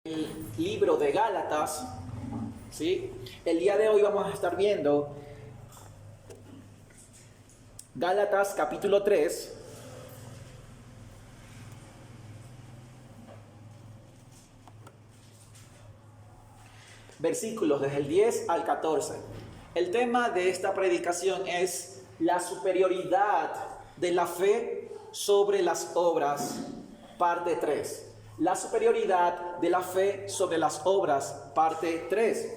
El libro de Gálatas, ¿sí? El día de hoy vamos a estar viendo Gálatas capítulo 3, versículos desde el 10 al 14. El tema de esta predicación es la superioridad de la fe sobre las obras, parte 3. La superioridad de la fe sobre las obras, parte 3.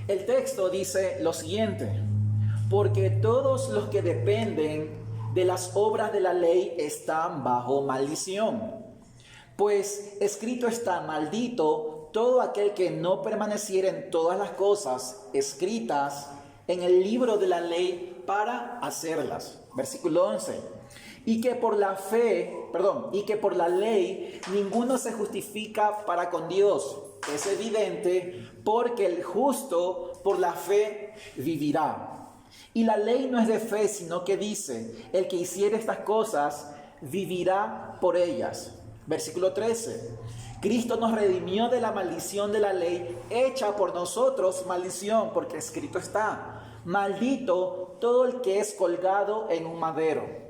El texto dice lo siguiente: porque todos los que dependen de las obras de la ley están bajo maldición. Pues escrito está: maldito todo aquel que no permaneciera en todas las cosas escritas en el libro de la ley para hacerlas. Versículo 11. Y que por la ley ninguno se justifica para con Dios. Es evidente, porque el justo por la fe vivirá. Y la ley no es de fe, sino que dice: el que hiciere estas cosas vivirá por ellas. Versículo 13. Cristo nos redimió de la maldición de la ley, hecha por nosotros maldición, porque escrito está: maldito todo el que es colgado en un madero,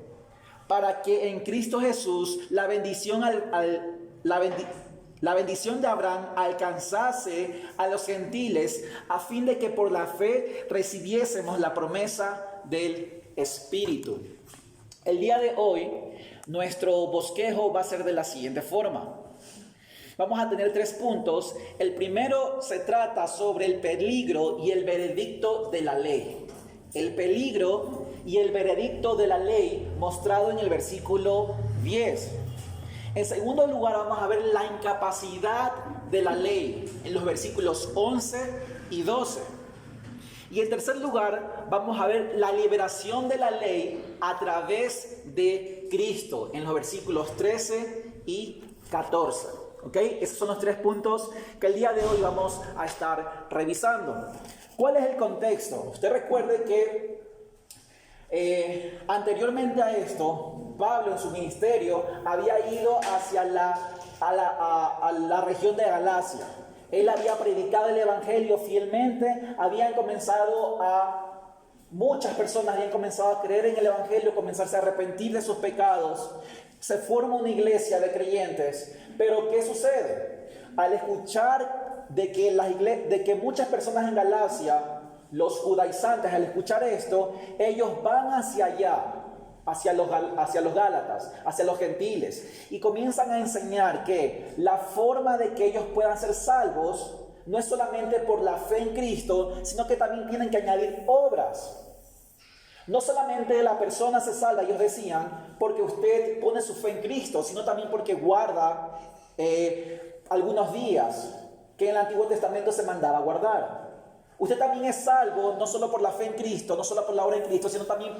para que en Cristo Jesús la bendición de Abraham alcanzase a los gentiles, a fin de que por la fe recibiésemos la promesa del Espíritu. El día de hoy, nuestro bosquejo va a ser de la siguiente forma. Vamos a tener 3 puntos. El primero se trata sobre el peligro y el veredicto de la ley. El peligro y el veredicto de la ley mostrado en el versículo 10. En segundo lugar, vamos a ver la incapacidad de la ley en los versículos 11 y 12. Y en tercer lugar, vamos a ver la liberación de la ley a través de Cristo en los versículos 13 y 14. ¿Ok? Esos son los 3 puntos que el día de hoy vamos a estar revisando. ¿Cuál es el contexto? Usted recuerde que anteriormente a esto, Pablo en su ministerio había ido hacia la región de Galacia. Él había predicado el evangelio fielmente, muchas personas habían comenzado a creer en el evangelio, comenzarse a arrepentir de sus pecados. Se forma una iglesia de creyentes, pero ¿qué sucede? Al escuchar de que muchas personas en Galacia, los judaizantes, al escuchar esto, ellos van hacia allá, hacia los gálatas, hacia los gentiles, y comienzan a enseñar que la forma de que ellos puedan ser salvos no es solamente por la fe en Cristo, sino que también tienen que añadir obras. No solamente la persona se salva, ellos decían, porque usted pone su fe en Cristo, sino también porque guarda algunos días que en el Antiguo Testamento se mandaba guardar. Usted también es salvo no solo por la fe en Cristo, no solo por la obra en Cristo, sino también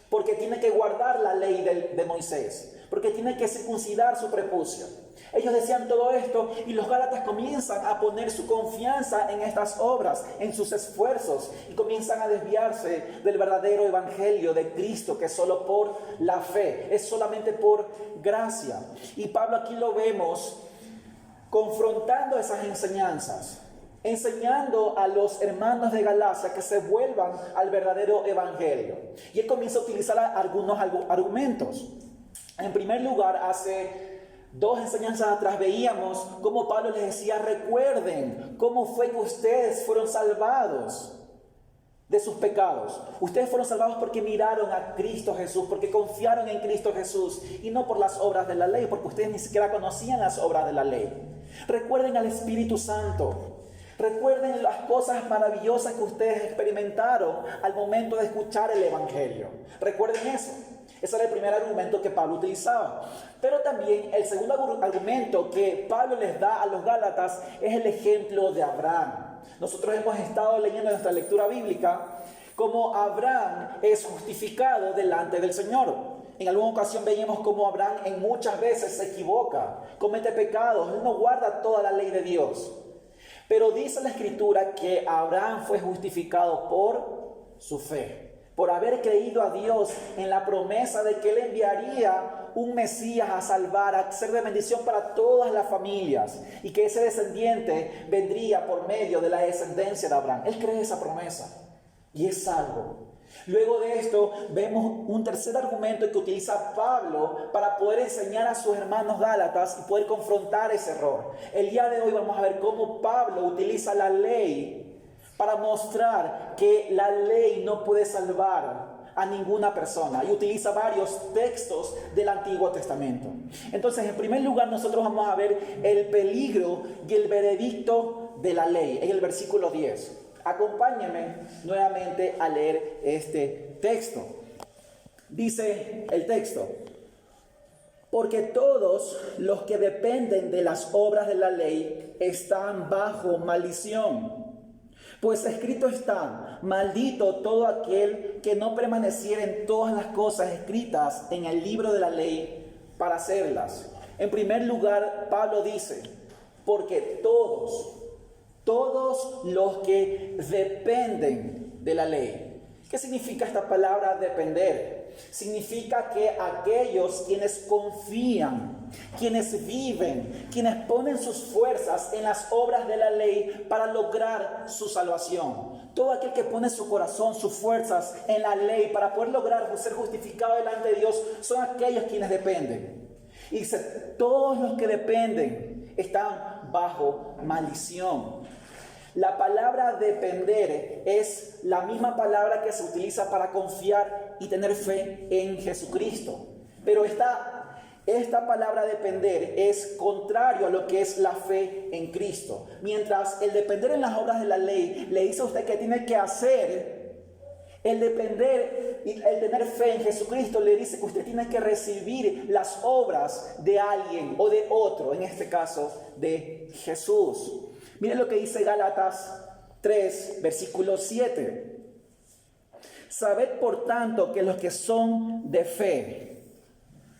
porque tiene que guardar la ley de Moisés, porque tiene que circuncidar su prepucio. Ellos decían todo esto y los gálatas comienzan a poner su confianza en estas obras, en sus esfuerzos, y comienzan a desviarse del verdadero evangelio de Cristo, que es solo por la fe, es solamente por gracia. Y Pablo aquí lo vemos confrontando esas enseñanzas, enseñando a los hermanos de Galacia que se vuelvan al verdadero evangelio. Y él comienza a utilizar algunos argumentos. En primer lugar, hace 2 enseñanzas atrás veíamos cómo Pablo les decía: recuerden cómo fue que ustedes fueron salvados de sus pecados. Ustedes fueron salvados porque miraron a Cristo Jesús, porque confiaron en Cristo Jesús, y no por las obras de la ley, porque ustedes ni siquiera conocían las obras de la ley. Recuerden al Espíritu Santo. Recuerden las cosas maravillosas que ustedes experimentaron al momento de escuchar el evangelio. Recuerden eso. Ese era el primer argumento que Pablo utilizaba. Pero también el segundo argumento que Pablo les da a los gálatas es el ejemplo de Abraham. Nosotros hemos estado leyendo en nuestra lectura bíblica cómo Abraham es justificado delante del Señor. En alguna ocasión veíamos cómo Abraham en muchas veces se equivoca, comete pecados, él no guarda toda la ley de Dios. Pero dice la Escritura que Abraham fue justificado por su fe, por haber creído a Dios en la promesa de que Él enviaría un Mesías a salvar, a ser de bendición para todas las familias, y que ese descendiente vendría por medio de la descendencia de Abraham. Él cree esa promesa y es salvo. Luego de esto vemos un tercer argumento que utiliza Pablo para poder enseñar a sus hermanos gálatas y poder confrontar ese error. El día de hoy vamos a ver cómo Pablo utiliza la ley para mostrar que la ley no puede salvar a ninguna persona, y utiliza varios textos del Antiguo Testamento. Entonces, en primer lugar, nosotros vamos a ver el peligro y el veredicto de la ley en el versículo 10. Acompáñenme nuevamente a leer este texto. Dice el texto: porque todos los que dependen de las obras de la ley están bajo maldición. Pues escrito está: maldito todo aquel que no permaneciera en todas las cosas escritas en el libro de la ley para hacerlas. En primer lugar, Pablo dice: porque todos los que dependen de la ley. ¿Qué significa esta palabra depender? Significa que aquellos quienes confían, quienes viven, quienes ponen sus fuerzas en las obras de la ley para lograr su salvación. Todo aquel que pone su corazón, sus fuerzas en la ley para poder lograr ser justificado delante de Dios, son aquellos quienes dependen. Y dice: todos los que dependen están bajo maldición. La palabra depender es la misma palabra que se utiliza para confiar y tener fe en Jesucristo. Pero esta palabra depender es contrario a lo que es la fe en Cristo. Mientras el depender en las obras de la ley le dice a usted que tiene que hacer, el depender y el tener fe en Jesucristo le dice que usted tiene que recibir las obras de alguien o de otro, en este caso de Jesús. Miren lo que dice Gálatas 3, versículo 7. Sabed por tanto que los que son de fe,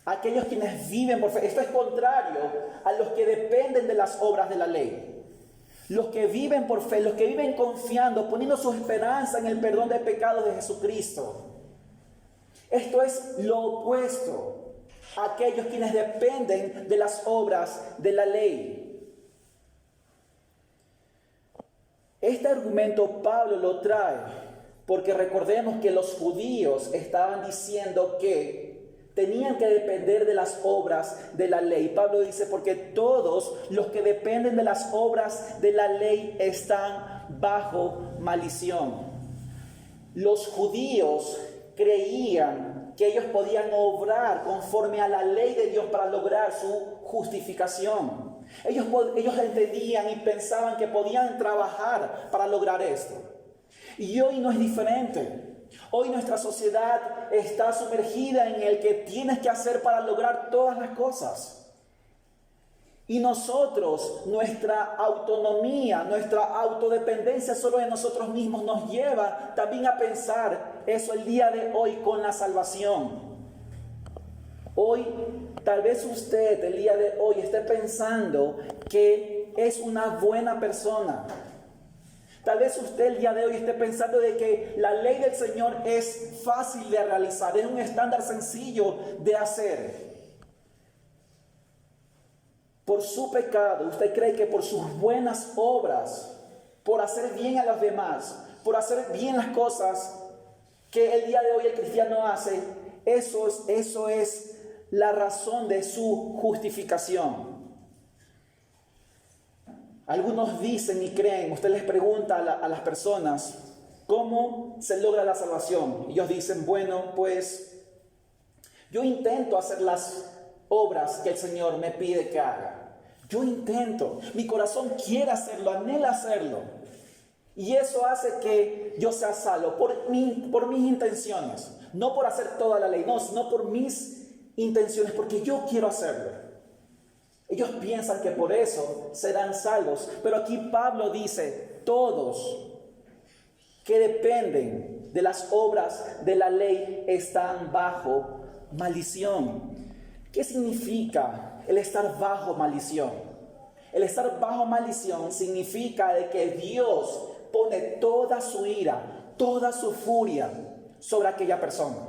aquellos quienes viven por fe, esto es contrario a los que dependen de las obras de la ley. Los que viven por fe, los que viven confiando, poniendo su esperanza en el perdón de pecados de Jesucristo. Esto es lo opuesto a aquellos quienes dependen de las obras de la ley. Este argumento Pablo lo trae porque recordemos que los judíos estaban diciendo que tenían que depender de las obras de la ley. Pablo dice: porque todos los que dependen de las obras de la ley están bajo maldición. Los judíos creían que ellos podían obrar conforme a la ley de Dios para lograr su justificación. Ellos entendían y pensaban que podían trabajar para lograr esto. Y hoy no es diferente. Hoy nuestra sociedad está sumergida en el que tienes que hacer para lograr todas las cosas. Y nosotros, nuestra autonomía, nuestra autodependencia solo de nosotros mismos nos lleva también a pensar eso el día de hoy con la salvación. Hoy, tal vez usted el día de hoy esté pensando que es una buena persona. Tal vez usted el día de hoy esté pensando de que la ley del Señor es fácil de realizar, es un estándar sencillo de hacer. Por su pecado, usted cree que por sus buenas obras, por hacer bien a los demás, por hacer bien las cosas que el día de hoy el cristiano hace, eso es la razón de su justificación. Algunos dicen y creen, usted les pregunta a las personas, ¿cómo se logra la salvación? Ellos dicen: bueno, pues yo intento hacer las obras que el Señor me pide que haga. Yo intento, mi corazón quiere hacerlo, anhela hacerlo. Y eso hace que yo sea salvo por mis intenciones, no por hacer toda la ley, no, sino por mis intenciones, porque yo quiero hacerlo. Ellos piensan que por eso serán salvos, pero aquí Pablo dice: todos que dependen de las obras de la ley están bajo maldición. ¿Qué significa el estar bajo maldición? El estar bajo maldición significa de que Dios pone toda su ira, toda su furia sobre aquella persona.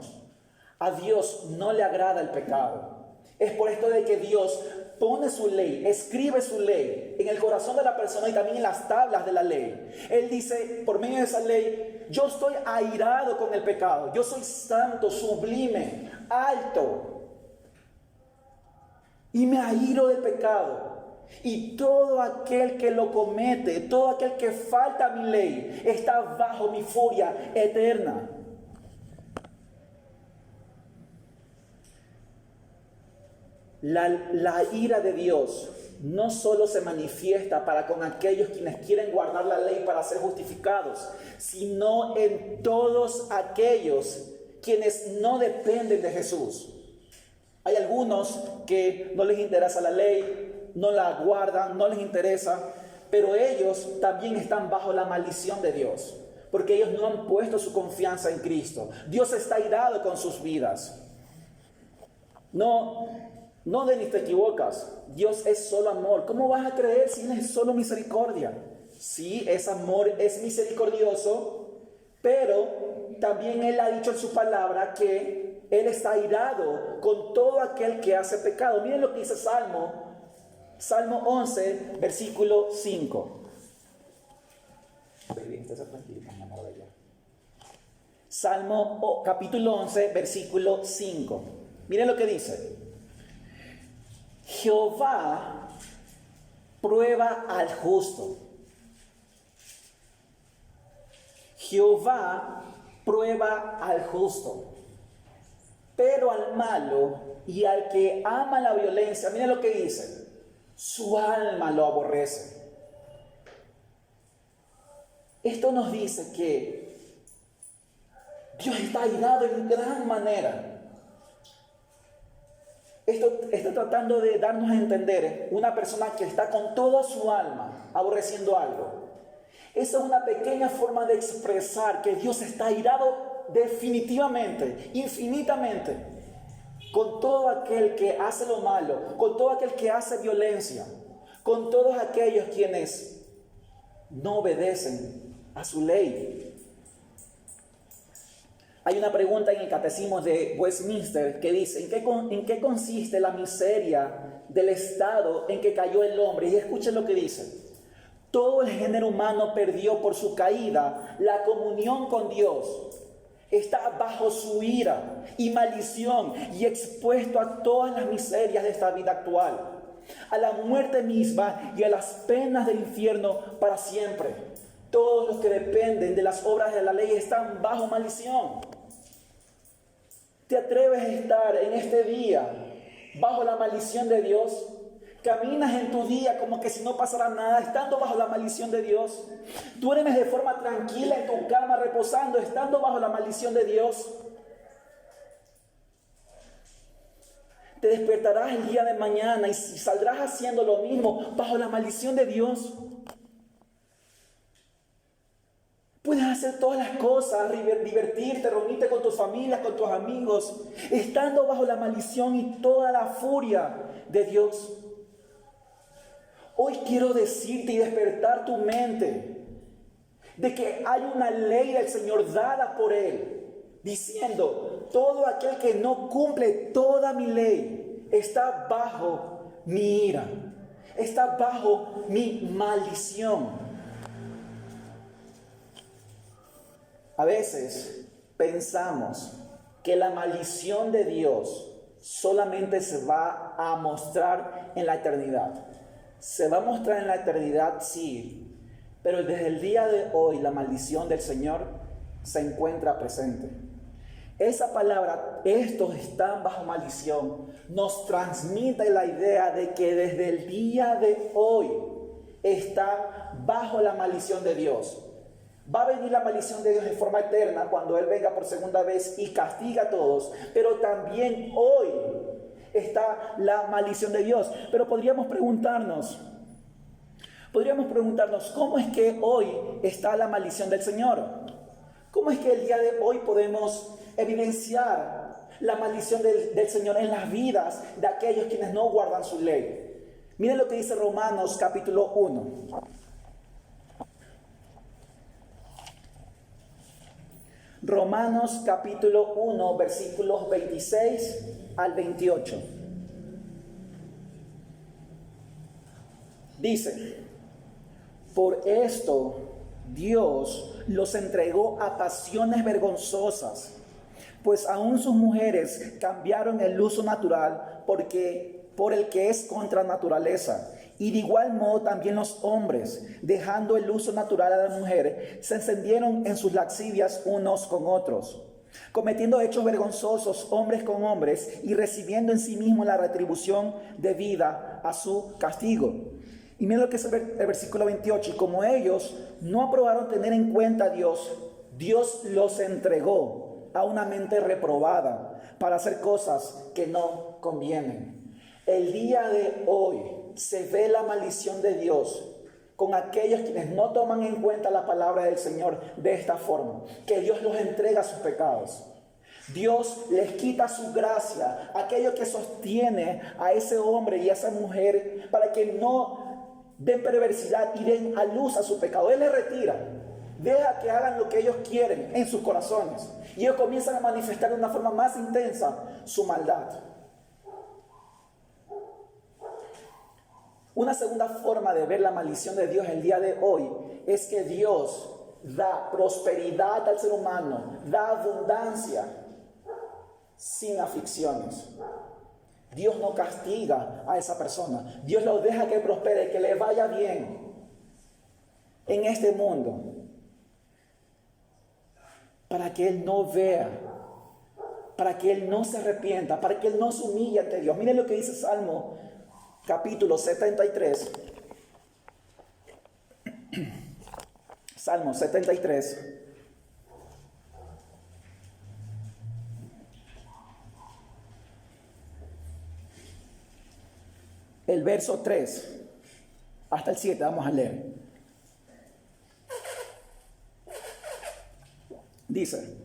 A Dios no le agrada el pecado. Es por esto de que Dios pone su ley, escribe su ley en el corazón de la persona y también en las tablas de la ley. Él dice, por medio de esa ley, yo estoy airado con el pecado. Yo soy santo, sublime, alto. Y me airo del pecado. Y todo aquel que lo comete, todo aquel que falta a mi ley, está bajo mi furia eterna. La ira de Dios no solo se manifiesta para con aquellos quienes quieren guardar la ley para ser justificados, sino en todos aquellos quienes no dependen de Jesús. Hay algunos que no les interesa la ley, no la guardan, no les interesa, pero ellos también están bajo la maldición de Dios, porque ellos no han puesto su confianza en Cristo. Dios está airado con sus vidas. No, Denis, te equivocas. Dios es solo amor. ¿Cómo vas a creer si Él es solo misericordia? Sí, es amor, es misericordioso, pero también Él ha dicho en su palabra que Él está airado con todo aquel que hace pecado. Miren lo que dice Salmo 11, versículo 5. Salmo capítulo 11, versículo 5. Miren lo que dice. Jehová prueba al justo. Jehová prueba al justo, pero al malo y al que ama la violencia, miren lo que dice, su alma lo aborrece. Esto nos dice que Dios está airado en gran manera. Esto está tratando de darnos a entender una persona que está con toda su alma aborreciendo algo. Esa es una pequeña forma de expresar que Dios está airado definitivamente, infinitamente, con todo aquel que hace lo malo, con todo aquel que hace violencia, con todos aquellos quienes no obedecen a su ley. Hay una pregunta en el Catecismo de Westminster que dice, ¿en qué consiste la miseria del estado en que cayó el hombre? Y escuchen lo que dice. Todo el género humano perdió por su caída la comunión con Dios. Está bajo su ira y maldición y expuesto a todas las miserias de esta vida actual, a la muerte misma y a las penas del infierno para siempre. Todos los que dependen de las obras de la ley están bajo maldición. ¿Te atreves a estar en este día bajo la maldición de Dios? ¿Caminas en tu día como que si no pasara nada, estando bajo la maldición de Dios? ¿Duermes de forma tranquila en tu cama, reposando, estando bajo la maldición de Dios? Te despertarás el día de mañana y saldrás haciendo lo mismo bajo la maldición de Dios. Puedes hacer todas las cosas, divertirte, reunirte con tus familias, con tus amigos, estando bajo la maldición y toda la furia de Dios. Hoy quiero decirte y despertar tu mente de que hay una ley del Señor dada por Él, diciendo, todo aquel que no cumple toda mi ley está bajo mi ira, está bajo mi maldición. A veces pensamos que la maldición de Dios solamente se va a mostrar en la eternidad. Se va a mostrar en la eternidad, sí, pero desde el día de hoy la maldición del Señor se encuentra presente. Esa palabra, estos están bajo maldición, nos transmite la idea de que desde el día de hoy está bajo la maldición de Dios. Va a venir la maldición de Dios en forma eterna cuando Él venga por segunda vez y castiga a todos, pero también hoy está la maldición de Dios. Pero podríamos preguntarnos, ¿cómo es que hoy está la maldición del Señor? ¿Cómo es que el día de hoy podemos evidenciar la maldición del Señor en las vidas de aquellos quienes no guardan su ley? Miren lo que dice Romanos capítulo 1. Romanos capítulo 1, versículos 26 al 28. Dice, por esto Dios los entregó a pasiones vergonzosas, pues aún sus mujeres cambiaron el uso natural por el que es contra naturaleza. Y de igual modo también los hombres, dejando el uso natural a la mujer, se encendieron en sus lascivias unos con otros, cometiendo hechos vergonzosos hombres con hombres y recibiendo en sí mismos la retribución debida a su castigo. Y miren lo que es el versículo 28. Y como ellos no aprobaron tener en cuenta a Dios, Dios los entregó a una mente reprobada para hacer cosas que no convienen. El día de hoy se ve la maldición de Dios con aquellos quienes no toman en cuenta la palabra del Señor de esta forma, que Dios los entrega a sus pecados. Dios les quita su gracia, aquello que sostiene a ese hombre y a esa mujer para que no den perversidad y den a luz a su pecado. Él les retira, deja que hagan lo que ellos quieren en sus corazones y ellos comienzan a manifestar de una forma más intensa su maldad. Una segunda forma de ver la maldición de Dios el día de hoy es que Dios da prosperidad al ser humano, da abundancia sin aflicciones. Dios no castiga a esa persona. Dios lo deja que prospere, que le vaya bien en este mundo, para que Él no vea, para que Él no se arrepienta, para que Él no se humille ante Dios. Miren lo que dice Salmo capítulo 73. Salmo 73. El verso 3 hasta el 7, vamos a leer. Dice,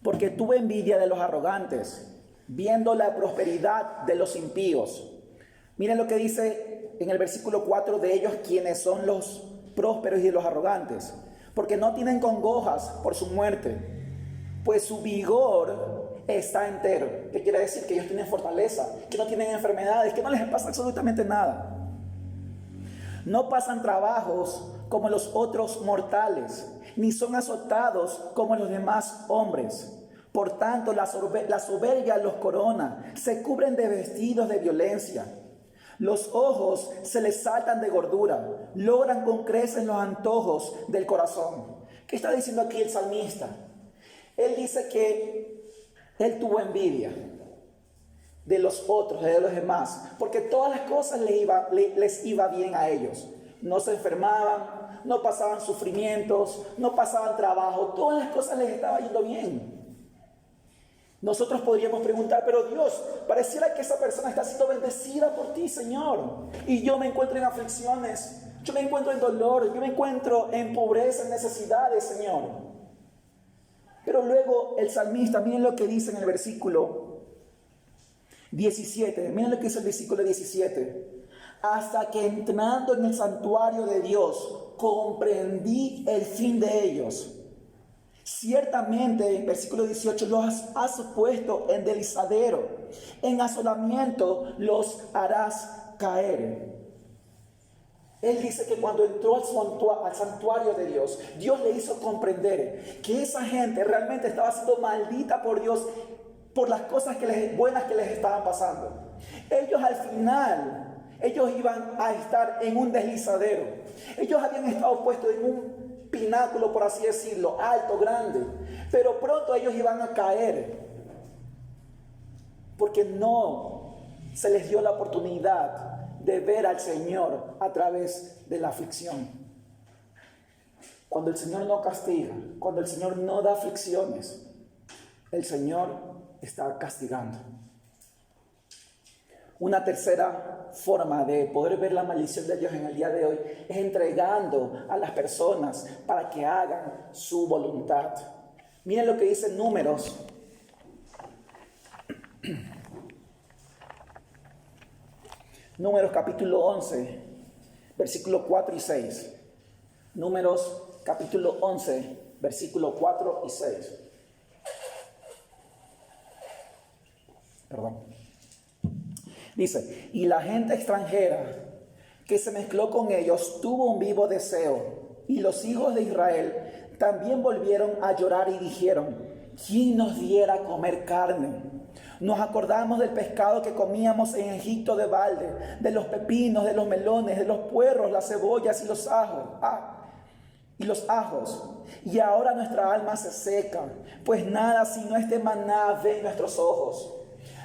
porque tuve envidia de los arrogantes, viendo la prosperidad de los impíos. Miren lo que dice en el versículo 4 de ellos, quienes son los prósperos y los arrogantes, porque no tienen congojas por su muerte, pues su vigor está entero. ¿Qué quiere decir? Que ellos tienen fortaleza, que no tienen enfermedades, que no les pasa absolutamente nada. No pasan trabajos como los otros mortales, ni son azotados como los demás hombres. Por tanto, la soberbia los corona, se cubren de vestidos de violencia. Los ojos se les saltan de gordura, logran con creces los antojos del corazón. ¿Qué está diciendo aquí el salmista? Él dice que él tuvo envidia de los otros, de los demás, porque todas las cosas les iba bien a ellos. No se enfermaban, no pasaban sufrimientos, no pasaban trabajo, todas las cosas les estaba yendo bien. Nosotros podríamos preguntar, pero Dios, pareciera que esa persona está siendo bendecida por ti, Señor, y yo me encuentro en aflicciones, yo me encuentro en dolor, yo me encuentro en pobreza, en necesidades, Señor. Pero luego el salmista, miren lo que dice en el versículo 17, miren lo que dice el versículo 17. Hasta que entrando en el santuario de Dios, comprendí el fin de ellos. Ciertamente, en versículo 18, los has puesto en deslizadero, en asolamiento los harás caer. Él dice que cuando entró al santuario de Dios, Dios le hizo comprender que esa gente realmente estaba siendo maldita por Dios por las cosas buenas que les estaban pasando. Ellos al final, ellos iban a estar en un deslizadero. Ellos habían estado puestos en un pináculo, por así decirlo, alto, grande, pero pronto ellos iban a caer porque no se les dio la oportunidad de ver al Señor a través de la aflicción. Cuando el Señor no castiga, cuando el Señor no da aflicciones, el Señor está castigando. Una tercera forma de poder ver la maldición de Dios en el día de hoy es entregando a las personas para que hagan su voluntad. Miren lo que dice Números. Números capítulo 11, versículo 4 y 6. Números capítulo 11, versículo 4 y 6. Perdón. Dice, y la gente extranjera que se mezcló con ellos, tuvo un vivo deseo. Y los hijos de Israel también volvieron a llorar y dijeron: ¿quién nos diera a comer carne? Nos acordamos del pescado que comíamos en Egipto de balde, de los pepinos, de los melones, de los puerros, las cebollas y los ajos. Y ahora nuestra alma se seca, pues nada sino este maná ven nuestros ojos.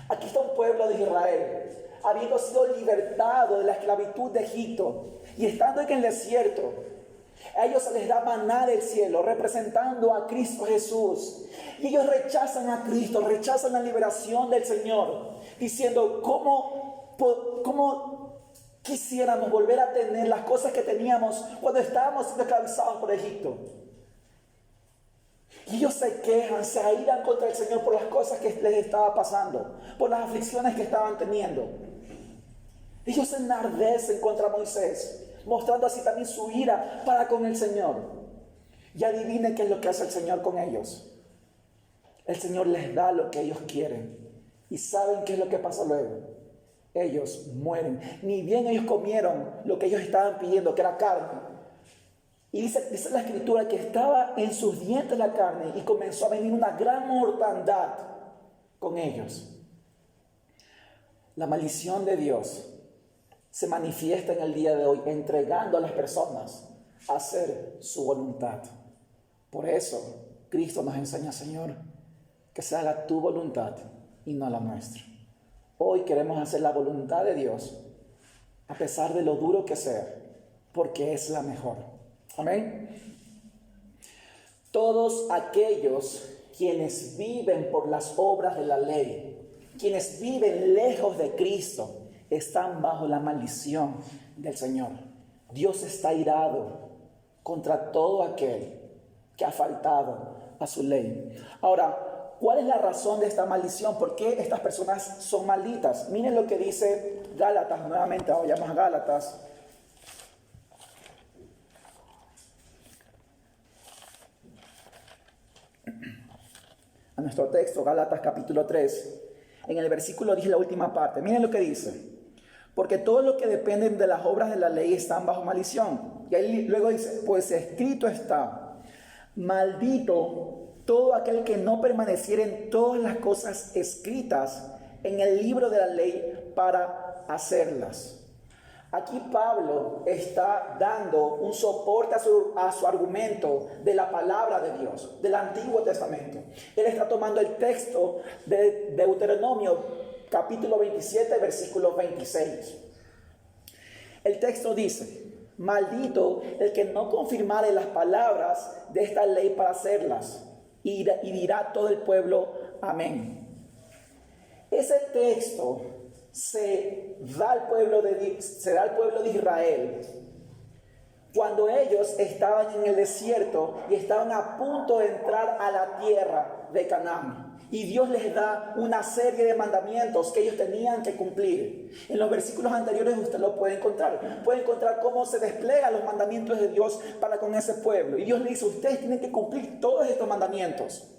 Aquí está un pueblo de Israel, habiendo sido libertado de la esclavitud de Egipto y estando en el desierto. A ellos se les da maná del cielo, representando a Cristo Jesús. Y ellos rechazan a Cristo, rechazan la liberación del Señor, diciendo: ¿cómo quisiéramos volver a tener las cosas que teníamos cuando estábamos siendo esclavizados por Egipto? Y ellos se quejan, se airan contra el Señor por las cosas que les estaba pasando, por las aflicciones que estaban teniendo. Ellos se enardecen contra Moisés, mostrando así también su ira para con el Señor. Y adivinen qué es lo que hace el Señor con ellos. El Señor les da lo que ellos quieren. ¿Y saben qué es lo que pasa luego? Ellos mueren. Ni bien ellos comieron lo que ellos estaban pidiendo, que era carne. Y dice la Escritura que estaba en sus dientes la carne y comenzó a venir una gran mortandad con ellos. La maldición de Dios se manifiesta en el día de hoy, entregando a las personas a hacer su voluntad. Por eso Cristo nos enseña: Señor, que se haga tu voluntad y no la nuestra. Hoy queremos hacer la voluntad de Dios, a pesar de lo duro que sea, porque es la mejor. Amén. Todos aquellos quienes viven por las obras de la ley, quienes viven lejos de Cristo, están bajo la maldición del Señor. Dios está irado contra todo aquel que ha faltado a su ley. Ahora, ¿cuál es la razón de esta maldición? ¿Por qué estas personas son malditas? Miren lo que dice Gálatas, nuevamente, vayamos a Gálatas. A nuestro texto, Gálatas capítulo 3, en el versículo 10, la última parte. Miren lo que dice: porque todos los que dependen de las obras de la ley están bajo maldición. Y ahí luego dice: pues escrito está: maldito todo aquel que no permaneciera en todas las cosas escritas en el libro de la ley para hacerlas. Aquí Pablo está dando un soporte a su argumento de la palabra de Dios, del Antiguo Testamento. Él está tomando el texto de Deuteronomio capítulo 27, versículo 26. El texto dice: maldito el que no confirmare las palabras de esta ley para hacerlas. Y dirá todo el pueblo: amén. Ese texto se da al pueblo de Israel cuando ellos estaban en el desierto y estaban a punto de entrar a la tierra de Canaán. Y Dios les da una serie de mandamientos que ellos tenían que cumplir. En los versículos anteriores usted lo puede encontrar. Puede encontrar cómo se desplegan los mandamientos de Dios para con ese pueblo. Y Dios le dice: ustedes tienen que cumplir todos estos mandamientos.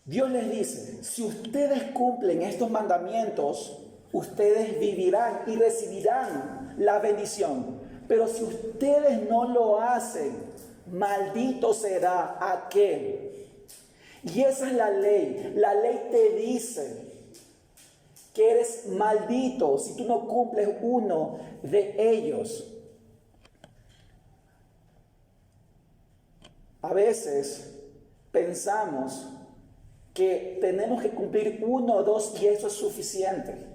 Dios les dice: si ustedes cumplen estos mandamientos, ustedes vivirán y recibirán la bendición. Pero si ustedes no lo hacen, maldito será aquel. Y esa es la ley. La ley te dice que eres maldito si tú no cumples uno de ellos. A veces pensamos que tenemos que cumplir 1 o 2 y eso es suficiente.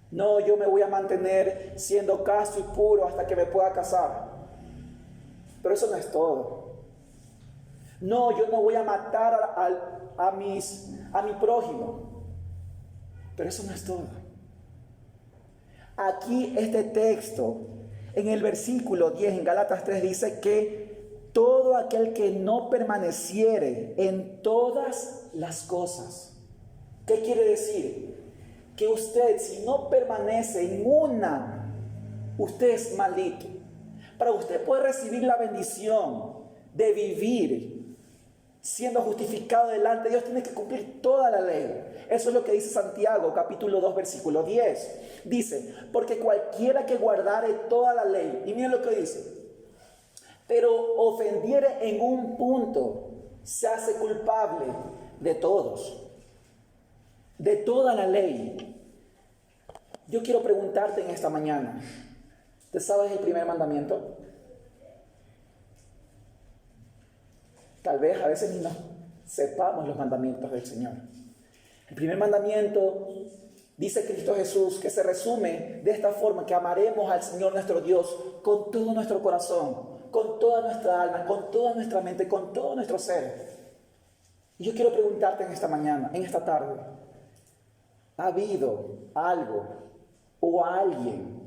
No, yo me voy a mantener siendo casto y puro hasta que me pueda casar. Pero eso no es todo. No, yo no voy a matar a mi prójimo. Pero eso no es todo. Aquí este texto, en el versículo 10, en Gálatas 3, dice que todo aquel que no permaneciere en todas las cosas. ¿Qué quiere decir? Que usted, si no permanece en una, usted es maldito. Para usted poder recibir la bendición de vivir siendo justificado delante de Dios, tiene que cumplir toda la ley. Eso es lo que dice Santiago, capítulo 2, versículo 10. Dice, porque cualquiera que guardare toda la ley, y miren lo que dice, pero ofendiere en un punto, se hace culpable de todos, de toda la ley. Yo quiero preguntarte en esta mañana, ¿te sabes el primer mandamiento? Tal vez a veces ni nos sepamos los mandamientos del Señor. El primer mandamiento, dice Cristo Jesús, que se resume de esta forma, que amaremos al Señor nuestro Dios con todo nuestro corazón, con toda nuestra alma, con toda nuestra mente, con todo nuestro ser. Y yo quiero preguntarte en esta mañana, en esta tarde, ¿ha habido algo o alguien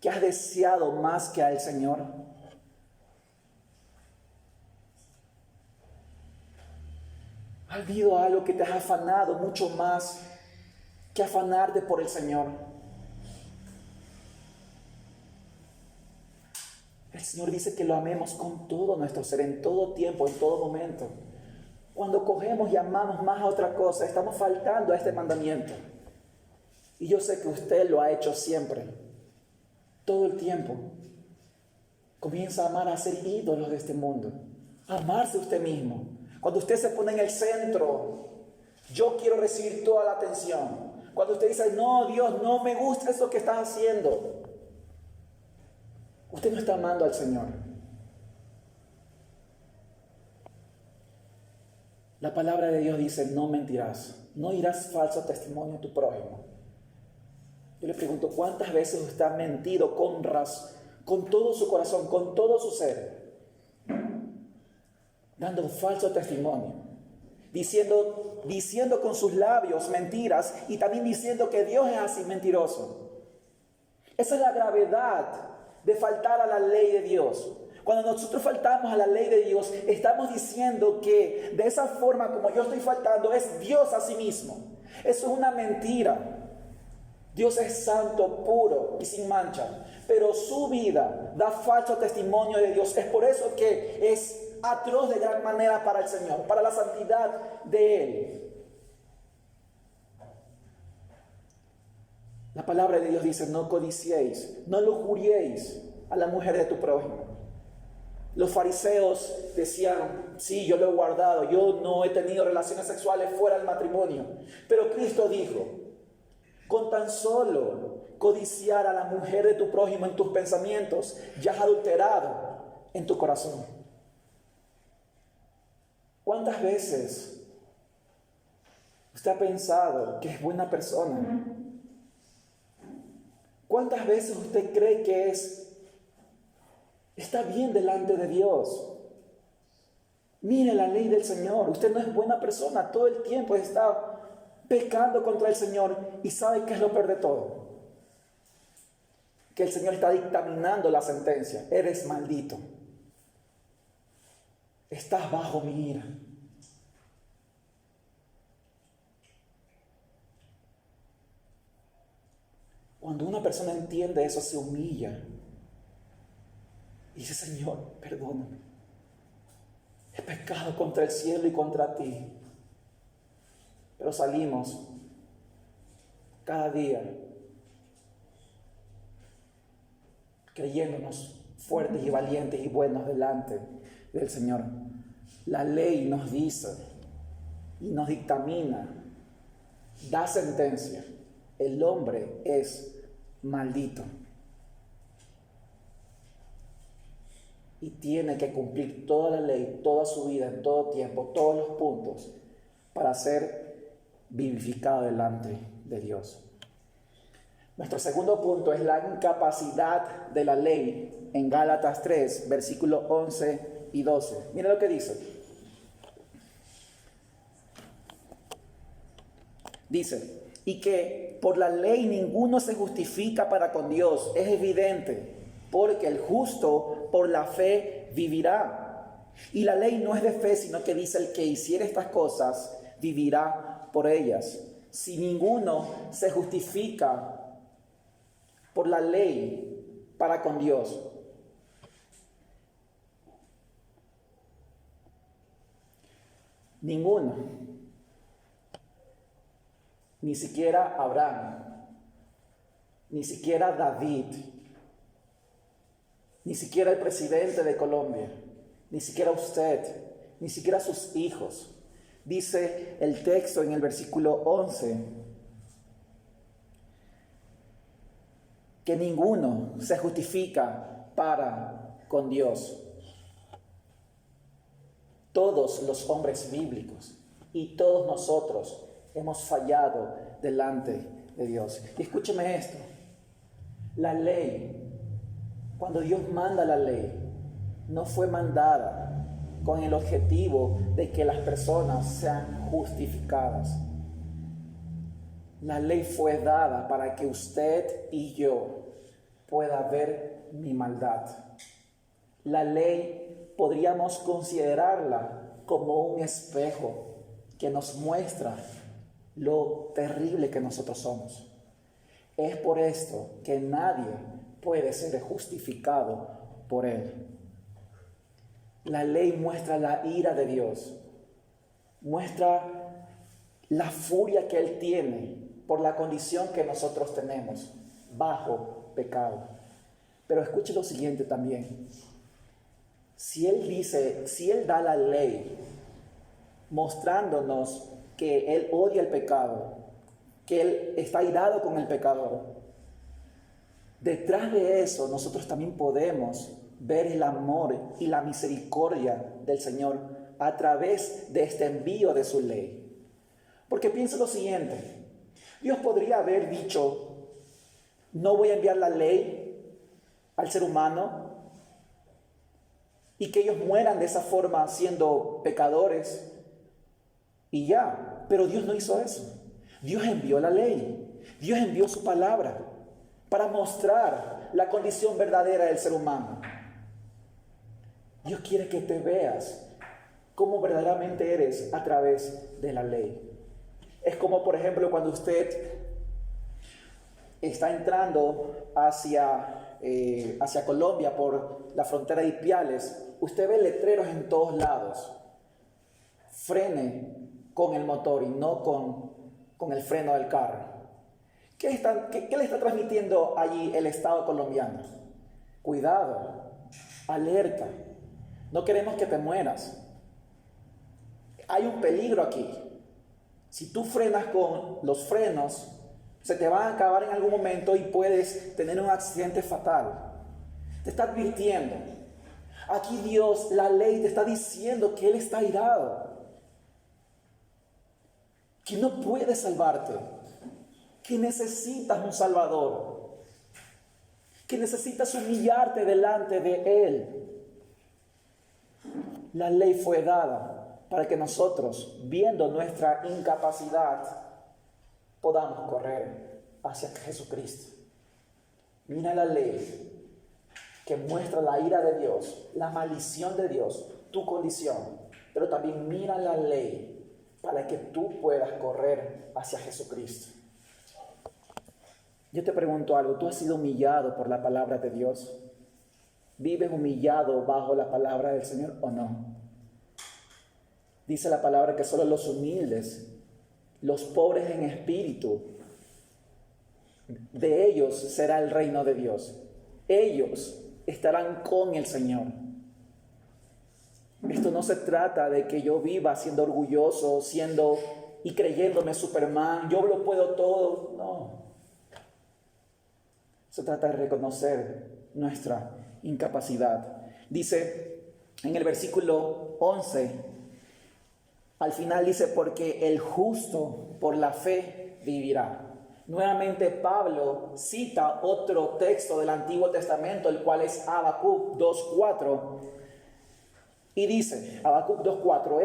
que has deseado más que al Señor? ¿Ha habido algo que te has afanado mucho más que afanarte por el Señor? El Señor dice que lo amemos con todo nuestro ser, en todo tiempo, en todo momento. Cuando cogemos y amamos más a otra cosa, estamos faltando a este mandamiento. Y yo sé que usted lo ha hecho siempre, todo el tiempo. Comienza a amar, a ser ídolos de este mundo, a amarse usted mismo. Cuando usted se pone en el centro, yo quiero recibir toda la atención. Cuando usted dice, no, Dios, no me gusta eso que estás haciendo, usted no está amando al Señor. La palabra de Dios dice, no mentirás, no dirás falso testimonio a tu prójimo. Yo le pregunto, ¿cuántas veces usted ha mentido con todo su corazón, con todo su ser? Dando un falso testimonio, diciendo con sus labios mentiras y también diciendo que Dios es así mentiroso. Esa es la gravedad de faltar a la ley de Dios. Cuando nosotros faltamos a la ley de Dios, estamos diciendo que de esa forma como yo estoy faltando es Dios a sí mismo. Eso es una mentira. Dios es santo, puro y sin mancha, pero su vida da falso testimonio de Dios. Es por eso que es atroz de gran manera para el Señor, para la santidad de Él. La palabra de Dios dice, no codiciéis, no lujuriéis a la mujer de tu prójimo. Los fariseos decían, sí, yo lo he guardado, yo no he tenido relaciones sexuales fuera del matrimonio. Pero Cristo dijo, con tan solo codiciar a la mujer de tu prójimo en tus pensamientos, ya has adulterado en tu corazón. ¿Cuántas veces usted ha pensado que es buena persona? ¿Cuántas veces usted cree que está bien delante de Dios? Mire la ley del Señor. Usted no es buena persona. Todo el tiempo está pecando contra el Señor. ¿Y sabe qué es lo peor de todo? Que el Señor está dictaminando la sentencia. Eres maldito. Estás bajo mi ira. Cuando una persona entiende eso, se humilla. Y dice, Señor, perdóname. He pecado contra el cielo y contra ti. Pero salimos cada día creyéndonos fuertes y valientes y buenos delante del Señor. La ley nos dice y nos dictamina, da sentencia. El hombre es maldito y tiene que cumplir toda la ley, toda su vida, en todo tiempo, todos los puntos para ser vivificado delante de Dios. Nuestro segundo punto es la incapacidad de la ley en Gálatas 3, versículos 11 y 12. Mira lo que dice. Dice, y que por la ley ninguno se justifica para con Dios. Es evidente, porque el justo por la fe vivirá. Y la ley no es de fe, sino que dice, el que hiciere estas cosas vivirá por ellas. Si ninguno se justifica por la ley para con Dios, ninguno. ni siquiera Abraham, ni siquiera David, ni siquiera el presidente de Colombia, ni siquiera usted, ni siquiera sus hijos. Dice el texto en el versículo 11 que ninguno se justifica para con Dios. Todos los hombres bíblicos y todos nosotros hemos fallado delante de Dios. Y escúcheme esto, la ley, cuando Dios manda la ley, no fue mandada con el objetivo de que las personas sean justificadas. La ley fue dada para que usted y yo pueda ver mi maldad. La ley podríamos considerarla como un espejo que nos muestra lo terrible que nosotros somos. Es por esto que nadie puede ser justificado por él. La ley muestra la ira de Dios, muestra la furia que Él tiene por la condición que nosotros tenemos bajo pecado. Pero escuche lo siguiente también. Si Él da la ley mostrándonos que Él odia el pecado, que Él está irado con el pecador, detrás de eso nosotros también podemos ver el amor y la misericordia del Señor a través de este envío de su ley. Porque piensa lo siguiente, Dios podría haber dicho, no voy a enviar la ley al ser humano y que ellos mueran de esa forma siendo pecadores y ya, pero Dios no hizo eso. Dios envió la ley, Dios envió su palabra para mostrar la condición verdadera del ser humano. Dios quiere que te veas como verdaderamente eres a través de la ley. Es como, por ejemplo, cuando usted está entrando hacia Colombia por la frontera de Ipiales, usted ve letreros en todos lados. Frene con el motor y no con el freno del carro. ¿Qué le está transmitiendo allí el Estado colombiano? Cuidado, alerta. No queremos que te mueras. Hay un peligro aquí. Si tú frenas con los frenos, se te van a acabar en algún momento y puedes tener un accidente fatal. Te está advirtiendo. Aquí Dios, la ley, te está diciendo que Él está irado, que no puede salvarte, que necesitas un Salvador, que necesitas humillarte delante de Él. La ley fue dada para que nosotros, viendo nuestra incapacidad, podamos correr hacia Jesucristo. Mira la ley que muestra la ira de Dios, la maldición de Dios, tu condición, pero también mira la ley para que tú puedas correr hacia Jesucristo. Yo te pregunto algo, ¿tú has sido humillado por la palabra de Dios? ¿Vives humillado bajo la palabra del Señor o no? Dice la palabra que solo los humildes, los pobres en espíritu, de ellos será el reino de Dios. Ellos estarán con el Señor. Esto no se trata de que yo viva siendo orgulloso, y creyéndome Superman, yo lo puedo todo. No. Se trata de reconocer nuestra incapacidad. Dice en el versículo 11, al final dice, porque el justo por la fe vivirá. Nuevamente Pablo cita otro texto del Antiguo Testamento, el cual es Habacuc 2:4, y dice, Habacuc 2:4,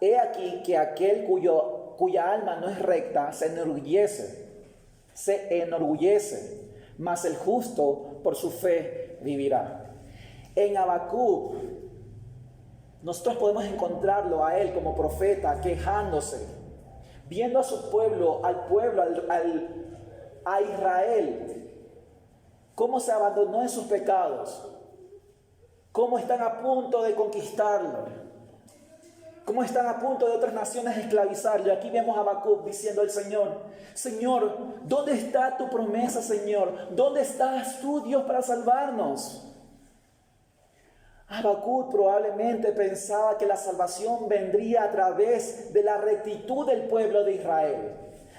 he aquí que aquel cuya alma no es recta se enorgullece, mas el justo por su fe vivirá. En Habacuc nosotros podemos encontrarlo a él como profeta quejándose, viendo a su pueblo, a Israel, cómo se abandonó en sus pecados, cómo están a punto de conquistarlo, cómo están a punto de otras naciones esclavizarlo. Y aquí vemos a Habacuc diciendo al Señor, Señor, ¿dónde está tu promesa, Señor? ¿Dónde estás tú, Dios, para salvarnos? Habacuc probablemente pensaba que la salvación vendría a través de la rectitud del pueblo de Israel,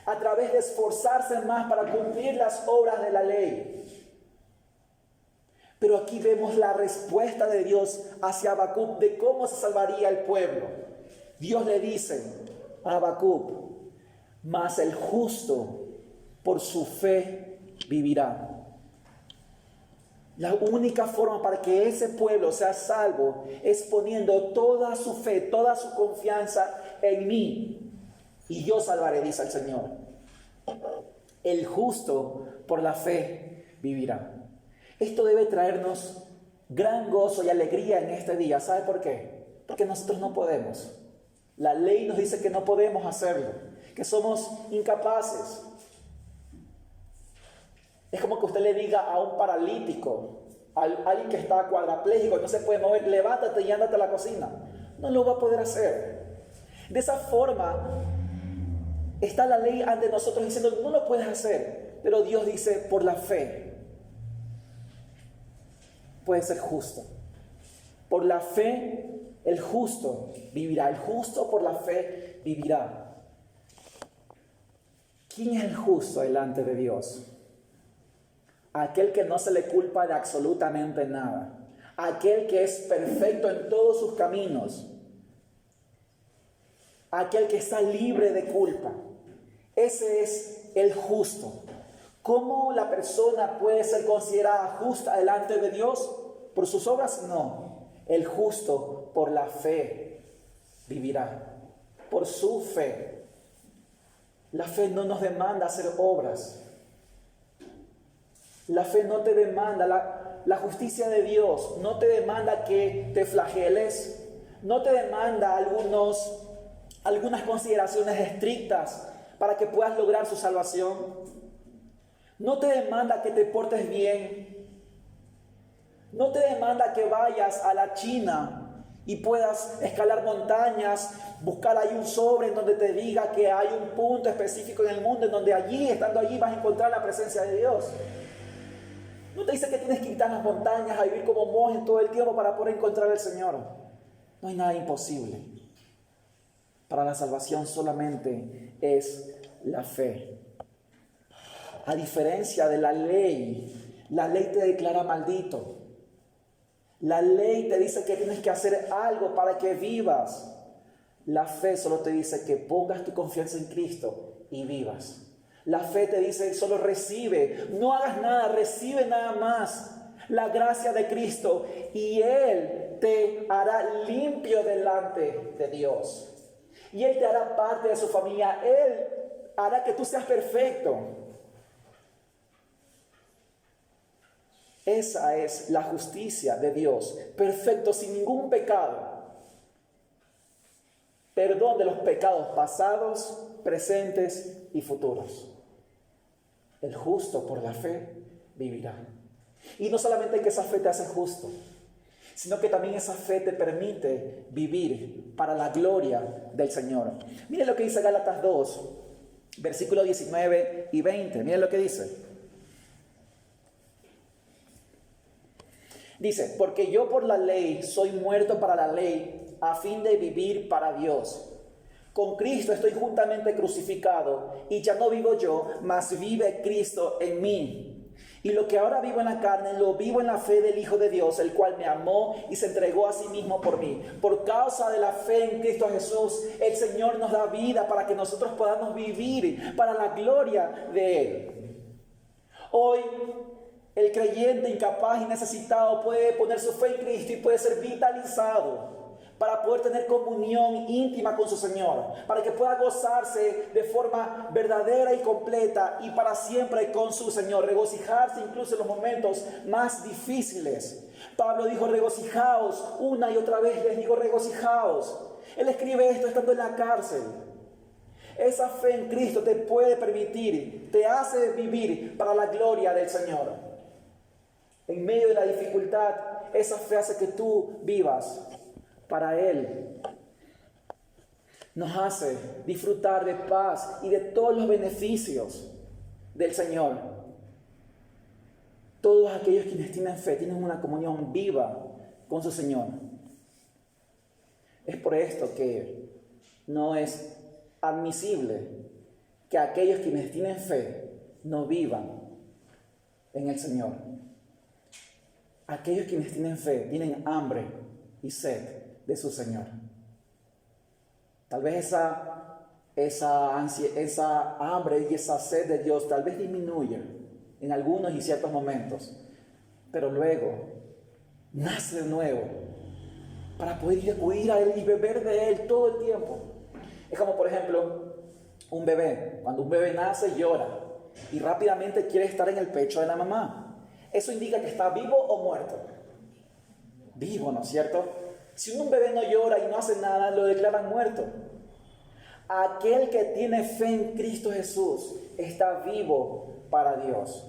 a través de esforzarse más para cumplir las obras de la ley. Pero aquí vemos la respuesta de Dios hacia Habacuc de cómo se salvaría el pueblo. Dios le dice a Habacuc, mas el justo por su fe vivirá. La única forma para que ese pueblo sea salvo es poniendo toda su fe, toda su confianza en mí. Y yo salvaré, dice el Señor. El justo por la fe vivirá. Esto debe traernos gran gozo y alegría en este día. ¿Sabe por qué? Porque nosotros no podemos. La ley nos dice que no podemos hacerlo, que somos incapaces. Es como que usted le diga a un paralítico, a alguien que está cuadrapléjico, no se puede mover, levántate y ándate a la cocina. No lo va a poder hacer. De esa forma está la ley ante nosotros diciendo, no lo puedes hacer. Pero Dios dice, por la fe, puede ser justo. Por la fe, el justo vivirá. El justo por la fe vivirá. ¿Quién es el justo delante de Dios? Aquel que no se le culpa de absolutamente nada. Aquel que es perfecto en todos sus caminos. Aquel que está libre de culpa. Ese es el justo. ¿Cómo la persona puede ser considerada justa delante de Dios? ¿Por sus obras? No. El justo por la fe vivirá. Por su fe. La fe no nos demanda hacer obras. La fe no te demanda, la justicia de Dios no te demanda que te flageles, no te demanda algunas consideraciones estrictas para que puedas lograr su salvación. No te demanda que te portes bien. No te demanda que vayas a la China y puedas escalar montañas, buscar ahí un sobre en donde te diga que hay un punto específico en el mundo en donde allí, estando allí, vas a encontrar la presencia de Dios. No te dice que tienes que quitar las montañas a vivir como monje todo el tiempo para poder encontrar al Señor. No hay nada imposible. Para la salvación solamente es la fe. A diferencia de la ley te declara maldito. La ley te dice que tienes que hacer algo para que vivas. La fe solo te dice que pongas tu confianza en Cristo y vivas. La fe te dice solo recibe, no hagas nada, recibe nada más la gracia de Cristo y Él te hará limpio delante de Dios. Y Él te hará parte de su familia, Él hará que tú seas perfecto. Esa es la justicia de Dios, perfecto, sin ningún pecado. Perdón de los pecados pasados, presentes y futuros. El justo por la fe vivirá. Y no solamente que esa fe te hace justo, sino que también esa fe te permite vivir para la gloria del Señor. Miren lo que dice Gálatas 2, versículos 19 y 20. Miren lo que dice. Dice, porque yo por la ley soy muerto para la ley, a fin de vivir para Dios. Con Cristo estoy juntamente crucificado, y ya no vivo yo, mas vive Cristo en mí. Y lo que ahora vivo en la carne, lo vivo en la fe del Hijo de Dios, el cual me amó y se entregó a sí mismo por mí. Por causa de la fe en Cristo Jesús, el Señor nos da vida para que nosotros podamos vivir para la gloria de Él. Hoy, el creyente incapaz y necesitado puede poner su fe en Cristo y puede ser vitalizado para poder tener comunión íntima con su Señor, para que pueda gozarse de forma verdadera y completa y para siempre con su Señor, regocijarse incluso en los momentos más difíciles. Pablo dijo regocijaos, una y otra vez les digo regocijaos. Él escribe esto estando en la cárcel. Esa fe en Cristo te puede permitir, te hace vivir para la gloria del Señor. En medio de la dificultad, esa fe hace que tú vivas para Él. nos hace disfrutar de paz y de todos los beneficios del Señor. Todos aquellos quienes tienen fe tienen una comunión viva con su Señor. Es por esto que no es admisible que aquellos quienes tienen fe no vivan en el Señor. Aquellos quienes tienen fe tienen hambre y sed de su Señor. Tal vez esa hambre y esa sed de Dios tal vez disminuya en algunos y ciertos momentos, pero luego nace de nuevo para poder acudir a Él y beber de Él todo el tiempo. Es como, por ejemplo, un bebé. Cuando un bebé nace, llora y rápidamente quiere estar en el pecho de la mamá. Eso indica que está vivo o muerto. Vivo, ¿no es cierto? Si un bebé no llora y no hace nada, lo declaran muerto. Aquel que tiene fe en Cristo Jesús está vivo para Dios.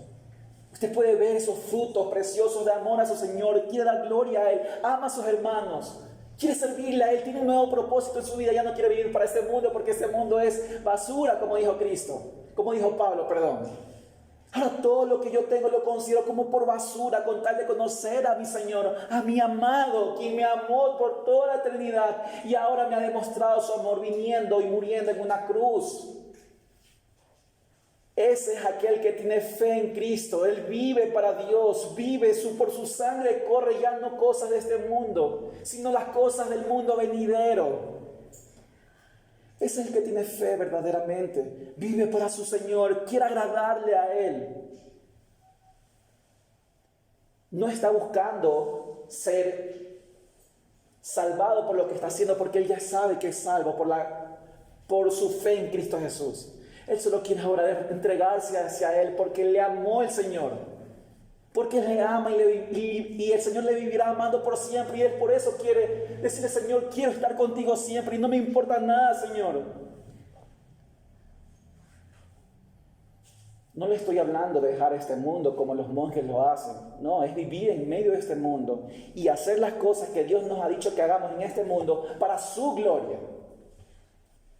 Usted puede ver esos frutos preciosos de amor a su Señor, quiere dar gloria a Él, ama a sus hermanos, quiere servirle a Él, tiene un nuevo propósito en su vida, ya no quiere vivir para este mundo porque este mundo es basura, como dijo Pablo. Ahora todo lo que yo tengo lo considero como por basura con tal de conocer a mi Señor, a mi amado, quien me amó por toda la eternidad y ahora me ha demostrado su amor viniendo y muriendo en una cruz. Ese es aquel que tiene fe en Cristo. Él vive para Dios, por su sangre corre ya no cosas de este mundo, sino las cosas del mundo venidero. Ese es el que tiene fe verdaderamente, vive para su Señor, quiere agradarle a Él. No está buscando ser salvado por lo que está haciendo, porque Él ya sabe que es salvo por su fe en Cristo Jesús. Él solo quiere ahora entregarse hacia Él porque le amó el Señor. Porque le ama y el Señor le vivirá amando por siempre. Y Él por eso quiere decirle: Señor, quiero estar contigo siempre y no me importa nada, Señor. No le estoy hablando de dejar este mundo como los monjes lo hacen. No, es vivir en medio de este mundo y hacer las cosas que Dios nos ha dicho que hagamos en este mundo para su gloria.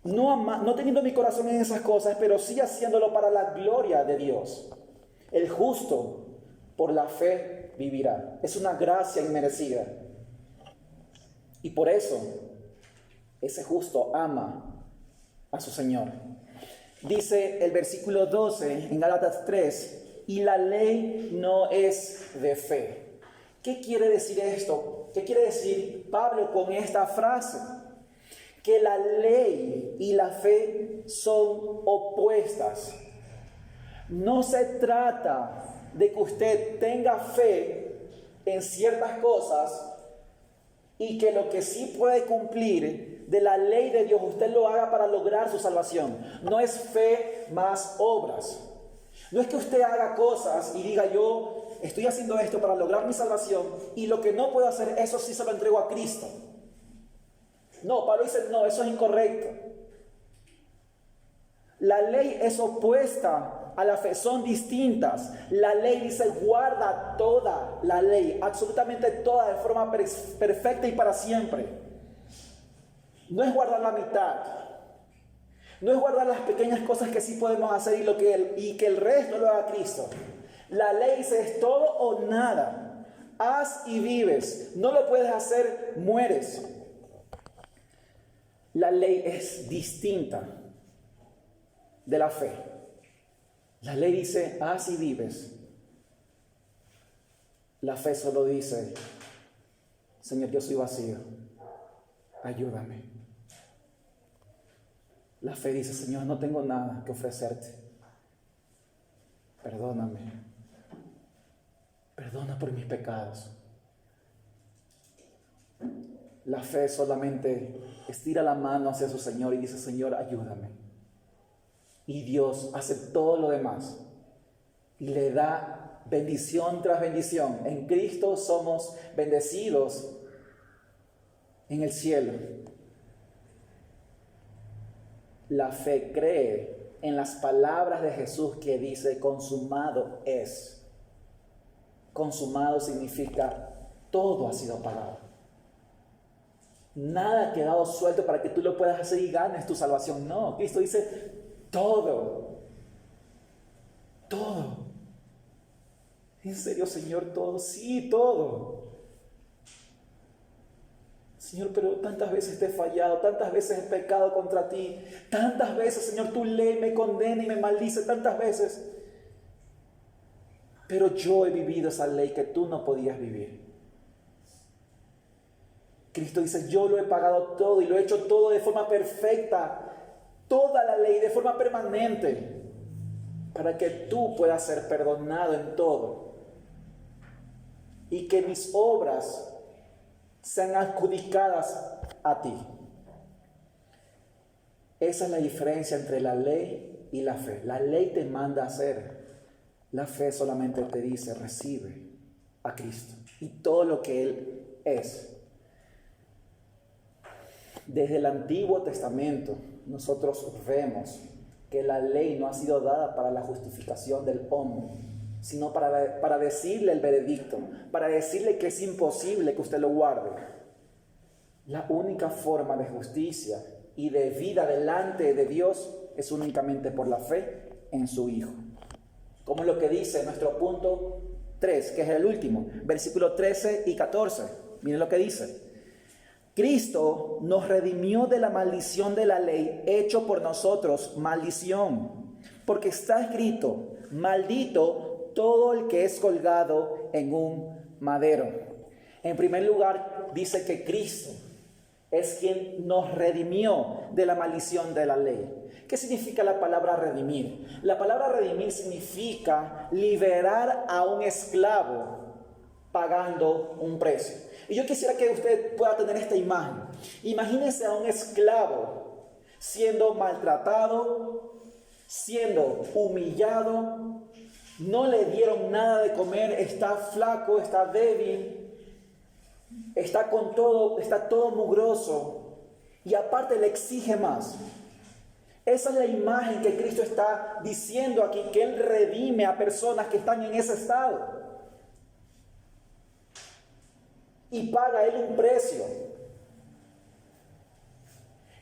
No teniendo mi corazón en esas cosas, pero sí haciéndolo para la gloria de Dios. El justo por la fe vivirá. Es una gracia inmerecida. Y por eso, ese justo ama a su Señor. Dice el versículo 12 en Gálatas 3, y la ley no es de fe. ¿Qué quiere decir esto? ¿Qué quiere decir Pablo con esta frase? Que la ley y la fe son opuestas. No se trata de que usted tenga fe en ciertas cosas y que lo que sí puede cumplir de la ley de Dios, usted lo haga para lograr su salvación. No es fe más obras. No es que usted haga cosas y diga: yo estoy haciendo esto para lograr mi salvación y lo que no puedo hacer, eso sí se lo entrego a Cristo. No, Pablo dice: no, eso es incorrecto. La ley es opuesta a la fe, son distintas. La ley dice: guarda toda la ley, absolutamente toda, de forma perfecta y para siempre. No es guardar la mitad, no es guardar las pequeñas cosas que sí podemos hacer y que el resto lo haga Cristo. La ley dice: es todo o nada, haz y vives, no lo puedes hacer, mueres. La ley es distinta de la fe. La ley dice: haz y vives. La fe solo dice: Señor, yo soy vacío, ayúdame. La fe dice: Señor, no tengo nada que ofrecerte, perdóname, perdona por mis pecados. La fe solamente estira la mano hacia su Señor y dice: Señor, ayúdame. Y Dios hace todo lo demás y le da bendición tras bendición. En Cristo somos bendecidos en el cielo. La fe cree en las palabras de Jesús que dice: consumado es. Consumado significa todo ha sido pagado. Nada ha quedado suelto para que tú lo puedas hacer y ganes tu salvación. No, Cristo dice todo. Todo. ¿En serio, Señor, todo? Sí, todo. Señor, pero tantas veces te he fallado, tantas veces he pecado contra ti, tantas veces, Señor, tu ley me condena y me maldice tantas veces. Pero yo he vivido esa ley que tú no podías vivir. Cristo dice, yo lo he pagado todo y lo he hecho todo de forma perfecta, toda la ley de forma permanente, para que tú puedas ser perdonado en todo y que mis obras sean adjudicadas a ti. Esa es la diferencia entre la ley y la fe. La ley te manda a hacer, la fe solamente te dice, recibe a Cristo y todo lo que Él es. Desde el Antiguo Testamento nosotros vemos que la ley no ha sido dada para la justificación del hombre, sino para decirle el veredicto, para decirle que es imposible que usted lo guarde. La única forma de justicia y de vida delante de Dios es únicamente por la fe en su Hijo. Como es lo que dice nuestro punto 3, que es el último, versículos 13 y 14. Miren lo que dice. Cristo nos redimió de la maldición de la ley, hecho por nosotros maldición, porque está escrito, maldito todo el que es colgado en un madero. En primer lugar, dice que Cristo es quien nos redimió de la maldición de la ley. ¿Qué significa la palabra redimir? La palabra redimir significa liberar a un esclavo pagando un precio. Y yo quisiera que usted pueda tener esta imagen. Imagínese a un esclavo siendo maltratado, siendo humillado, no le dieron nada de comer, está flaco, está débil, está todo mugroso y aparte le exige más. Esa es la imagen que Cristo está diciendo aquí, que Él redime a personas que están en ese estado. Y paga Él un precio.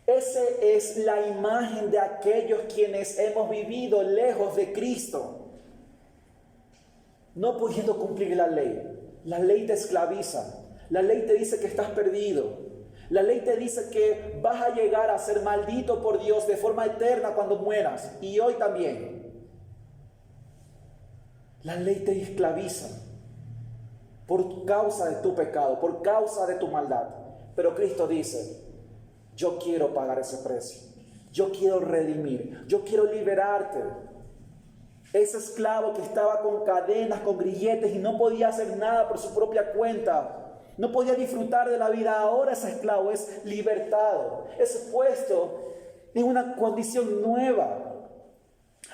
Esa es la imagen de aquellos quienes hemos vivido lejos de Cristo, no pudiendo cumplir la ley. La ley te esclaviza. La ley te dice que estás perdido. La ley te dice que vas a llegar a ser maldito por Dios de forma eterna cuando mueras. Y hoy también. La ley te esclaviza por causa de tu pecado, por causa de tu maldad. Pero Cristo dice, yo quiero pagar ese precio. Yo quiero redimir. Yo quiero liberarte. Ese esclavo que estaba con cadenas, con grilletes y no podía hacer nada por su propia cuenta, no podía disfrutar de la vida. Ahora ese esclavo es libertado, es puesto en una condición nueva.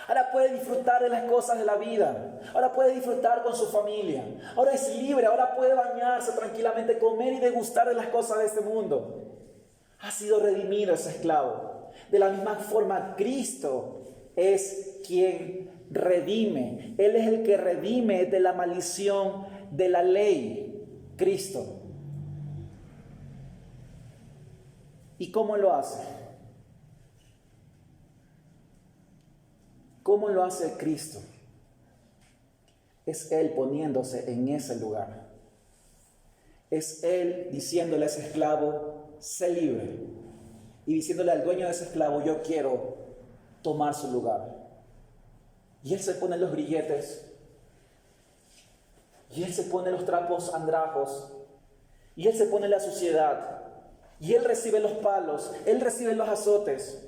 Ahora puede disfrutar de las cosas de la vida. Ahora puede disfrutar con su familia. Ahora es libre. Ahora puede bañarse tranquilamente, comer y degustar de las cosas de este mundo. Ha sido redimido ese esclavo. De la misma forma, Cristo es quien redime. Él es el que redime de la maldición de la ley. Cristo. ¿Y cómo lo hace? ¿Cómo lo hace Cristo? Es Él poniéndose en ese lugar. Es Él diciéndole a ese esclavo, sé libre. Y diciéndole al dueño de ese esclavo, yo quiero tomar su lugar. Y Él se pone los grilletes. Y Él se pone los trapos andrajos. Y Él se pone la suciedad. Y Él recibe los palos. Él recibe los azotes.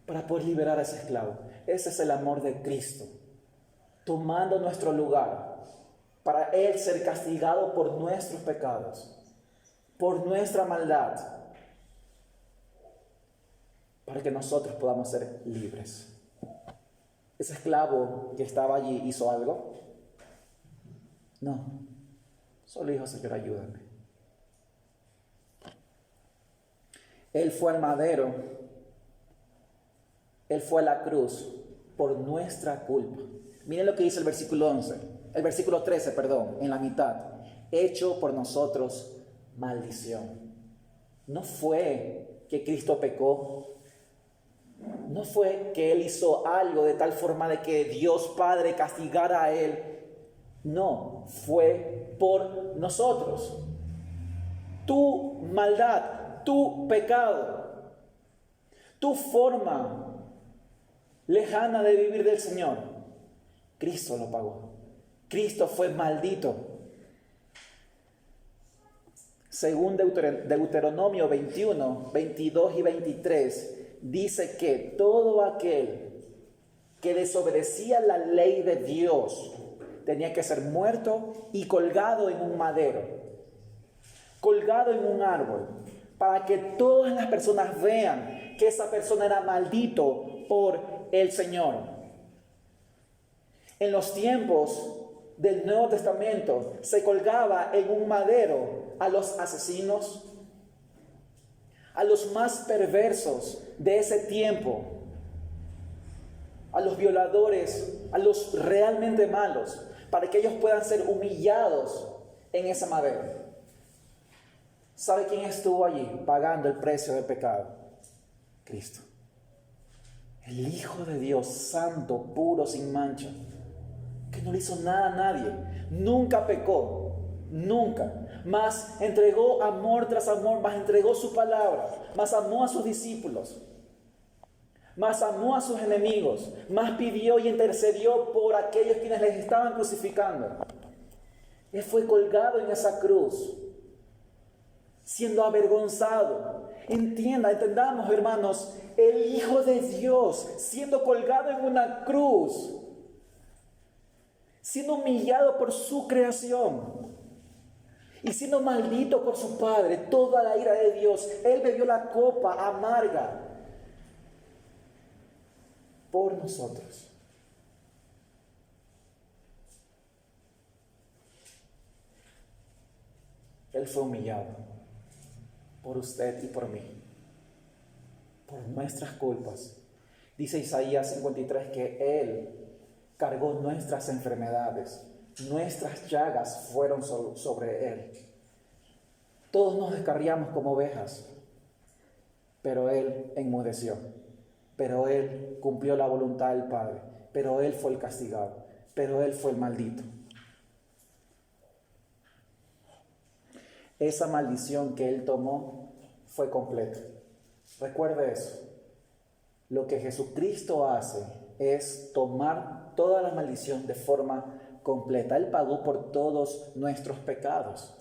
Para poder liberar a ese esclavo. Ese es el amor de Cristo, tomando nuestro lugar, para Él ser castigado por nuestros pecados, por nuestra maldad, para que nosotros podamos ser libres. ¿Ese esclavo que estaba allí hizo algo? No, solo dijo, Señor, ayúdame. Él fue al madero. Él fue a la cruz por nuestra culpa. Miren lo que dice el versículo 13, en la mitad. hecho por nosotros maldición. No fue que Cristo pecó. No fue que Él hizo algo de tal forma de que Dios Padre castigara a Él. No, fue por nosotros. Tu maldad, tu pecado, tu forma lejana de vivir del Señor, Cristo lo pagó. Cristo fue maldito. Según Deuteronomio 21, 22 y 23, dice que todo aquel que desobedecía la ley de Dios tenía que ser muerto y colgado en un madero, colgado en un árbol, para que todas las personas vean que esa persona era maldito por el Señor. En los tiempos del Nuevo Testamento se colgaba en un madero a los asesinos, a los más perversos de ese tiempo, a los violadores, a los realmente malos, para que ellos puedan ser humillados en esa madera. ¿Sabe quién estuvo allí pagando el precio del pecado? Cristo. El Hijo de Dios, santo, puro, sin mancha, que no le hizo nada a nadie, nunca pecó, nunca, más entregó amor tras amor, más entregó su palabra, más amó a sus discípulos, más amó a sus enemigos, más pidió y intercedió por aquellos quienes les estaban crucificando. Él fue colgado en esa cruz, siendo avergonzado. Entendamos, hermanos, el Hijo de Dios siendo colgado en una cruz, siendo humillado por su creación y siendo maldito por su Padre, toda la ira de Dios. Él bebió la copa amarga por nosotros. Él fue humillado por usted y por mí, por nuestras culpas. Dice Isaías 53 que Él cargó nuestras enfermedades, nuestras llagas fueron sobre Él. Todos nos descarriamos como ovejas, pero Él enmudeció, pero Él cumplió la voluntad del Padre, pero Él fue el castigado, pero Él fue el maldito. Esa maldición que Él tomó fue completa. Recuerde eso. Lo que Jesucristo hace es tomar toda la maldición de forma completa. Él pagó por todos nuestros pecados,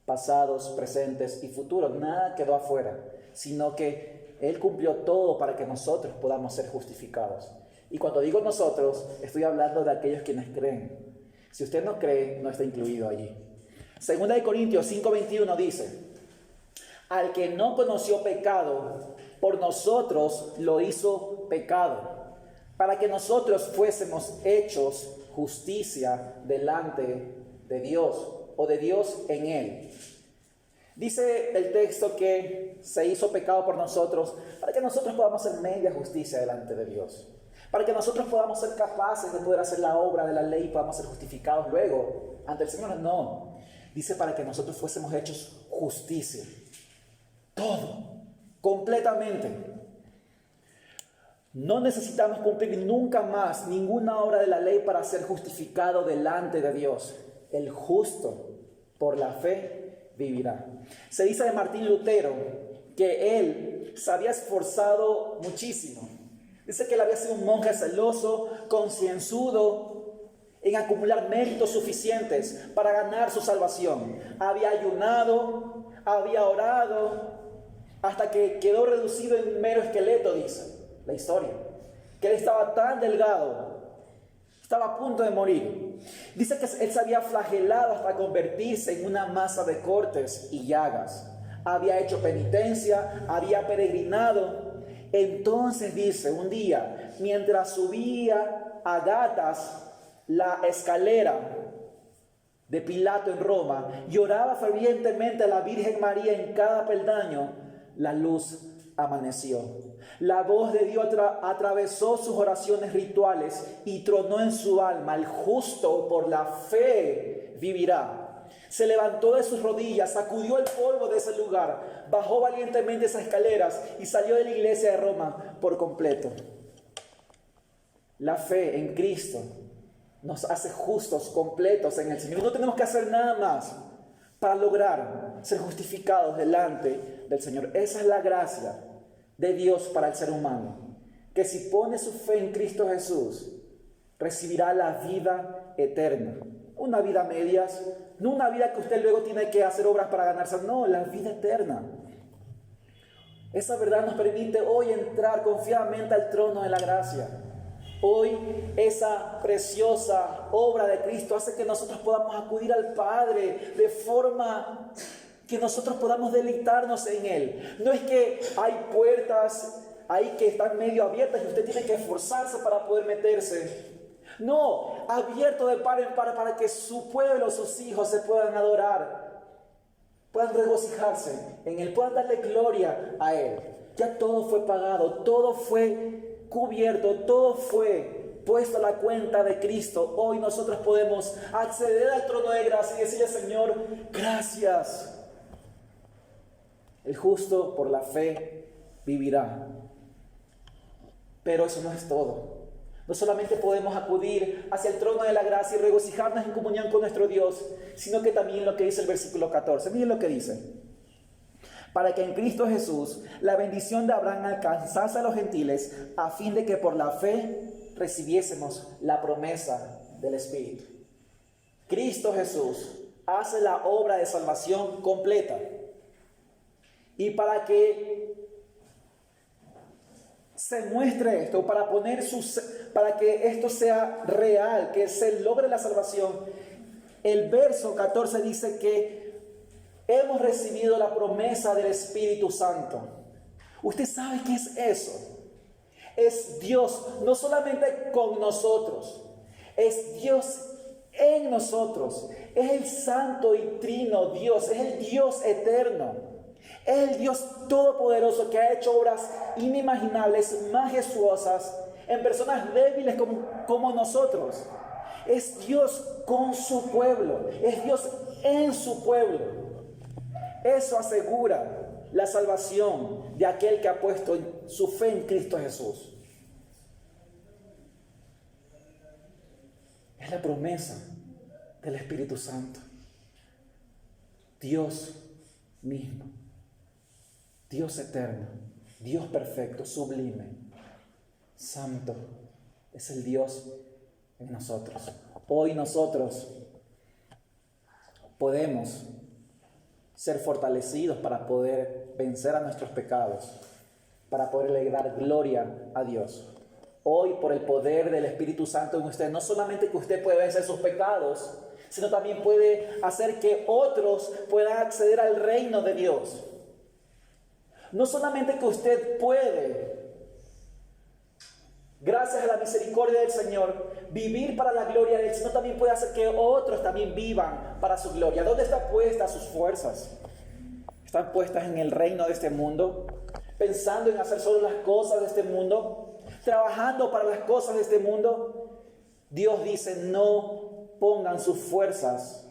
pasados, presentes y futuros. Nada quedó afuera, sino que Él cumplió todo para que nosotros podamos ser justificados. Y cuando digo nosotros, estoy hablando de aquellos quienes creen. Si usted no cree, no está incluido allí. Segunda de Corintios 5:21 dice: al que no conoció pecado, por nosotros lo hizo pecado, para que nosotros fuésemos hechos justicia delante de Dios, o de Dios en Él. Dice el texto que se hizo pecado por nosotros, para que nosotros podamos ser media justicia delante de Dios, para que nosotros podamos ser capaces de poder hacer la obra de la ley y podamos ser justificados luego ante el Señor. No, dice para que nosotros fuésemos hechos justicia. Todo, completamente. No necesitamos cumplir nunca más ninguna obra de la ley para ser justificado delante de Dios. El justo por la fe vivirá. Se dice de Martín Lutero que él se había esforzado muchísimo. Dice que él había sido un monje celoso, concienzudo en acumular méritos suficientes para ganar su salvación. Había ayunado, había orado, hasta que quedó reducido en un mero esqueleto, dice la historia, que él estaba tan delgado, estaba a punto de morir. Dice que él se había flagelado hasta convertirse en una masa de cortes y llagas. Había hecho penitencia, había peregrinado. Entonces dice, un día, mientras subía a gatas la escalera de Pilato en Roma, lloraba fervientemente a la Virgen María en cada peldaño, la luz amaneció. La voz de Dios atravesó sus oraciones rituales y tronó en su alma: el justo por la fe vivirá. Se levantó de sus rodillas, sacudió el polvo de ese lugar, bajó valientemente esas escaleras y salió de la iglesia de Roma por completo. La fe en Cristo nos hace justos, completos en el Señor. No tenemos que hacer nada más para lograr ser justificados delante del Señor. Esa es la gracia de Dios para el ser humano, que si pone su fe en Cristo Jesús, recibirá la vida eterna. Una vida a medias, no una vida que usted luego tiene que hacer obras para ganarse, no, la vida eterna. Esa verdad nos permite hoy entrar confiadamente al trono de la gracia. Hoy esa preciosa obra de Cristo hace que nosotros podamos acudir al Padre de forma que nosotros podamos deleitarnos en Él. No es que hay puertas ahí que están medio abiertas y usted tiene que esforzarse para poder meterse. No, abierto de par en par para que su pueblo, sus hijos se puedan adorar, puedan regocijarse en Él, puedan darle gloria a Él. Ya todo fue pagado, todo fue cubierto, todo fue puesto a la cuenta de Cristo. Hoy nosotros podemos acceder al trono de gracia y decirle: Señor, gracias. El justo por la fe vivirá. Pero eso no es todo. No solamente podemos acudir hacia el trono de la gracia y regocijarnos en comunión con nuestro Dios, sino que también lo que dice el versículo 14. Miren lo que dice: para que en Cristo Jesús la bendición de Abraham alcanzase a los gentiles, a fin de que por la fe recibiésemos la promesa del Espíritu. Cristo Jesús hace la obra de salvación completa. Y para que se muestre esto, para que esto sea real, que se logre la salvación, el verso 14 dice que hemos recibido la promesa del Espíritu Santo. ¿Usted sabe qué es eso? Es Dios no solamente con nosotros, es Dios en nosotros, es el santo y trino Dios, es el Dios eterno. Es el Dios todopoderoso que ha hecho obras inimaginables, majestuosas, en personas débiles como nosotros. Es Dios con su pueblo, es Dios en su pueblo. Eso asegura la salvación de aquel que ha puesto su fe en Cristo Jesús. Es la promesa del Espíritu Santo. Dios mismo. Dios eterno, Dios perfecto, sublime, santo, es el Dios en nosotros. Hoy nosotros podemos ser fortalecidos para poder vencer a nuestros pecados, para poderle dar gloria a Dios. Hoy, por el poder del Espíritu Santo en usted, no solamente que usted puede vencer sus pecados, sino también puede hacer que otros puedan acceder al reino de Dios. No solamente que usted puede, gracias a la misericordia del Señor, vivir para la gloria de Él, sino también puede hacer que otros también vivan para su gloria. ¿Dónde están puestas sus fuerzas? ¿Están puestas en el reino de este mundo? ¿Pensando en hacer solo las cosas de este mundo? ¿Trabajando para las cosas de este mundo? Dios dice: no pongan sus fuerzas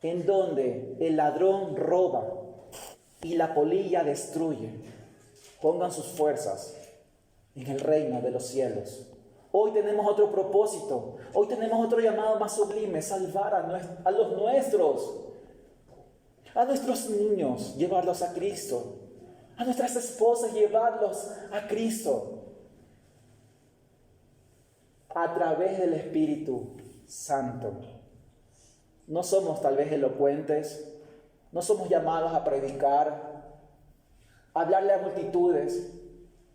en donde el ladrón roba y la polilla destruye. Pongan sus fuerzas en el reino de los cielos. Hoy tenemos otro propósito. Hoy tenemos otro llamado más sublime: salvar a los nuestros, a nuestros niños, llevarlos a Cristo, a nuestras esposas, llevarlos a Cristo, a través del Espíritu Santo. No somos tal vez elocuentes, no somos llamados a predicar, a hablarle a multitudes.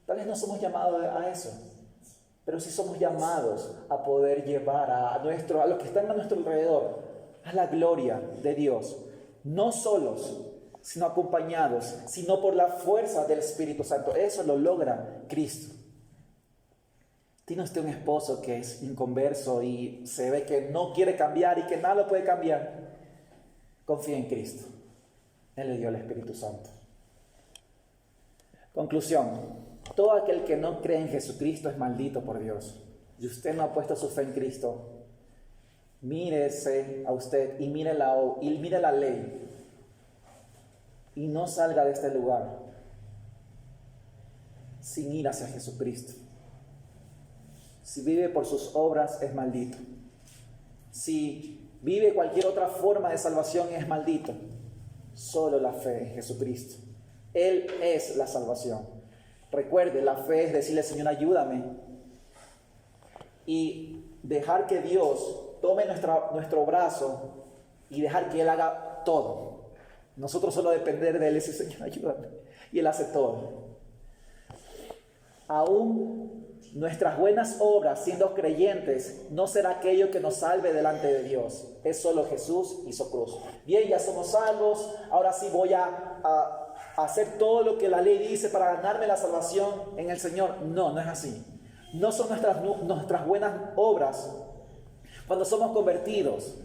Tal vez no somos llamados a eso, pero sí somos llamados a poder llevar a los que están a nuestro alrededor a la gloria de Dios. No solos, sino acompañados, sino por la fuerza del Espíritu Santo. Eso lo logra Cristo. ¿Tiene usted un esposo que es inconverso y se ve que no quiere cambiar y que nada lo puede cambiar? Confía en Cristo. Él le dio el Espíritu Santo. Conclusión: todo aquel que no cree en Jesucristo es maldito por Dios. Y usted no ha puesto su fe en Cristo, Mírese a usted y mire la ley. Y no salga de este lugar sin ir hacia Jesucristo. Si vive por sus obras, es maldito. Si vive cualquier otra forma de salvación, es maldito. Solo la fe en Jesucristo. Él es la salvación. Recuerde, la fe es decirle, Señor, ayúdame. Y dejar que Dios tome nuestro brazo y dejar que Él haga todo. Nosotros solo depender de Él y decir, Señor, ayúdame. Y Él hace todo. Aún nuestras buenas obras, siendo creyentes, no será aquello que nos salve delante de Dios. Es solo Jesús y su cruz. Bien, ya somos salvos. Ahora sí voy a hacer todo lo que la ley dice para ganarme la salvación en el Señor. No, no es así. No son nuestras buenas obras cuando somos convertidos.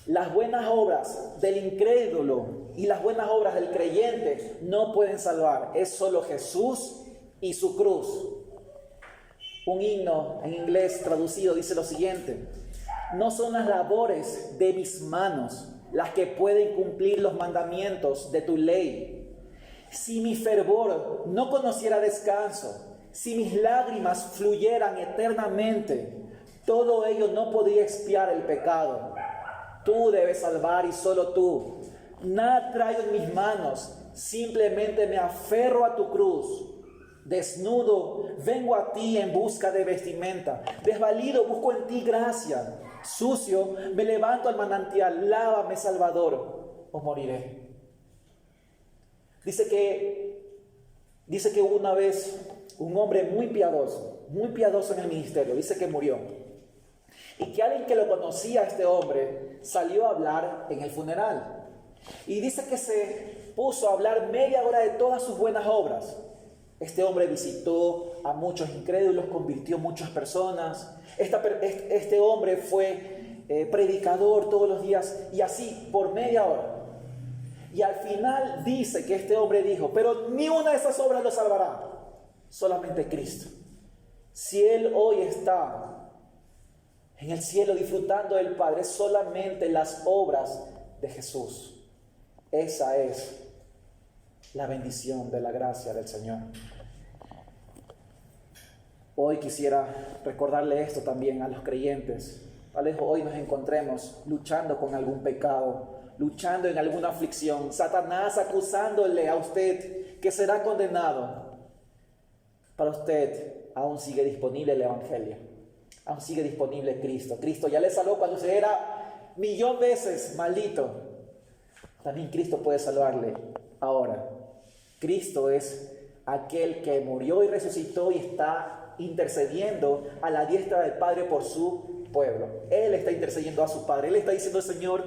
Las buenas obras del incrédulo y las buenas obras del creyente no pueden salvar. Es solo Jesús y su cruz. Un himno en inglés traducido dice lo siguiente: no son las labores de mis manos las que pueden cumplir los mandamientos de tu ley. Si mi fervor no conociera descanso, si mis lágrimas fluyeran eternamente, todo ello no podría expiar el pecado. Tú debes salvar y solo tú. Nada traigo en mis manos, simplemente me aferro a tu cruz. Desnudo, vengo a ti en busca de vestimenta. Desvalido, busco en ti gracia. Sucio, me levanto al manantial. Lávame, Salvador, o moriré. Dice que hubo una vez un hombre muy piadoso en el ministerio. Dice que murió. Y que alguien que lo conocía a este hombre salió a hablar en el funeral. Y dice que se puso a hablar media hora de todas sus buenas obras. Este hombre visitó a muchos incrédulos, convirtió muchas personas. Este hombre fue predicador todos los días y así por media hora. Y al final dice que este hombre dijo, pero ni una de esas obras lo salvará, solamente Cristo. Si él hoy está en el cielo disfrutando del Padre, solamente las obras de Jesús. Esa es la bendición de la gracia del Señor. Hoy quisiera recordarle esto también a los creyentes. Tal vez hoy nos encontremos luchando con algún pecado, luchando en alguna aflicción, Satanás acusándole a usted que será condenado. Para usted aún sigue disponible el Evangelio, aún sigue disponible Cristo. Cristo ya le salvó cuando usted era 1,000,000 veces maldito. También Cristo puede salvarle ahora. Cristo es aquel que murió y resucitó y está intercediendo a la diestra del Padre por su pueblo. Él está intercediendo a su Padre. Él está diciendo, Señor,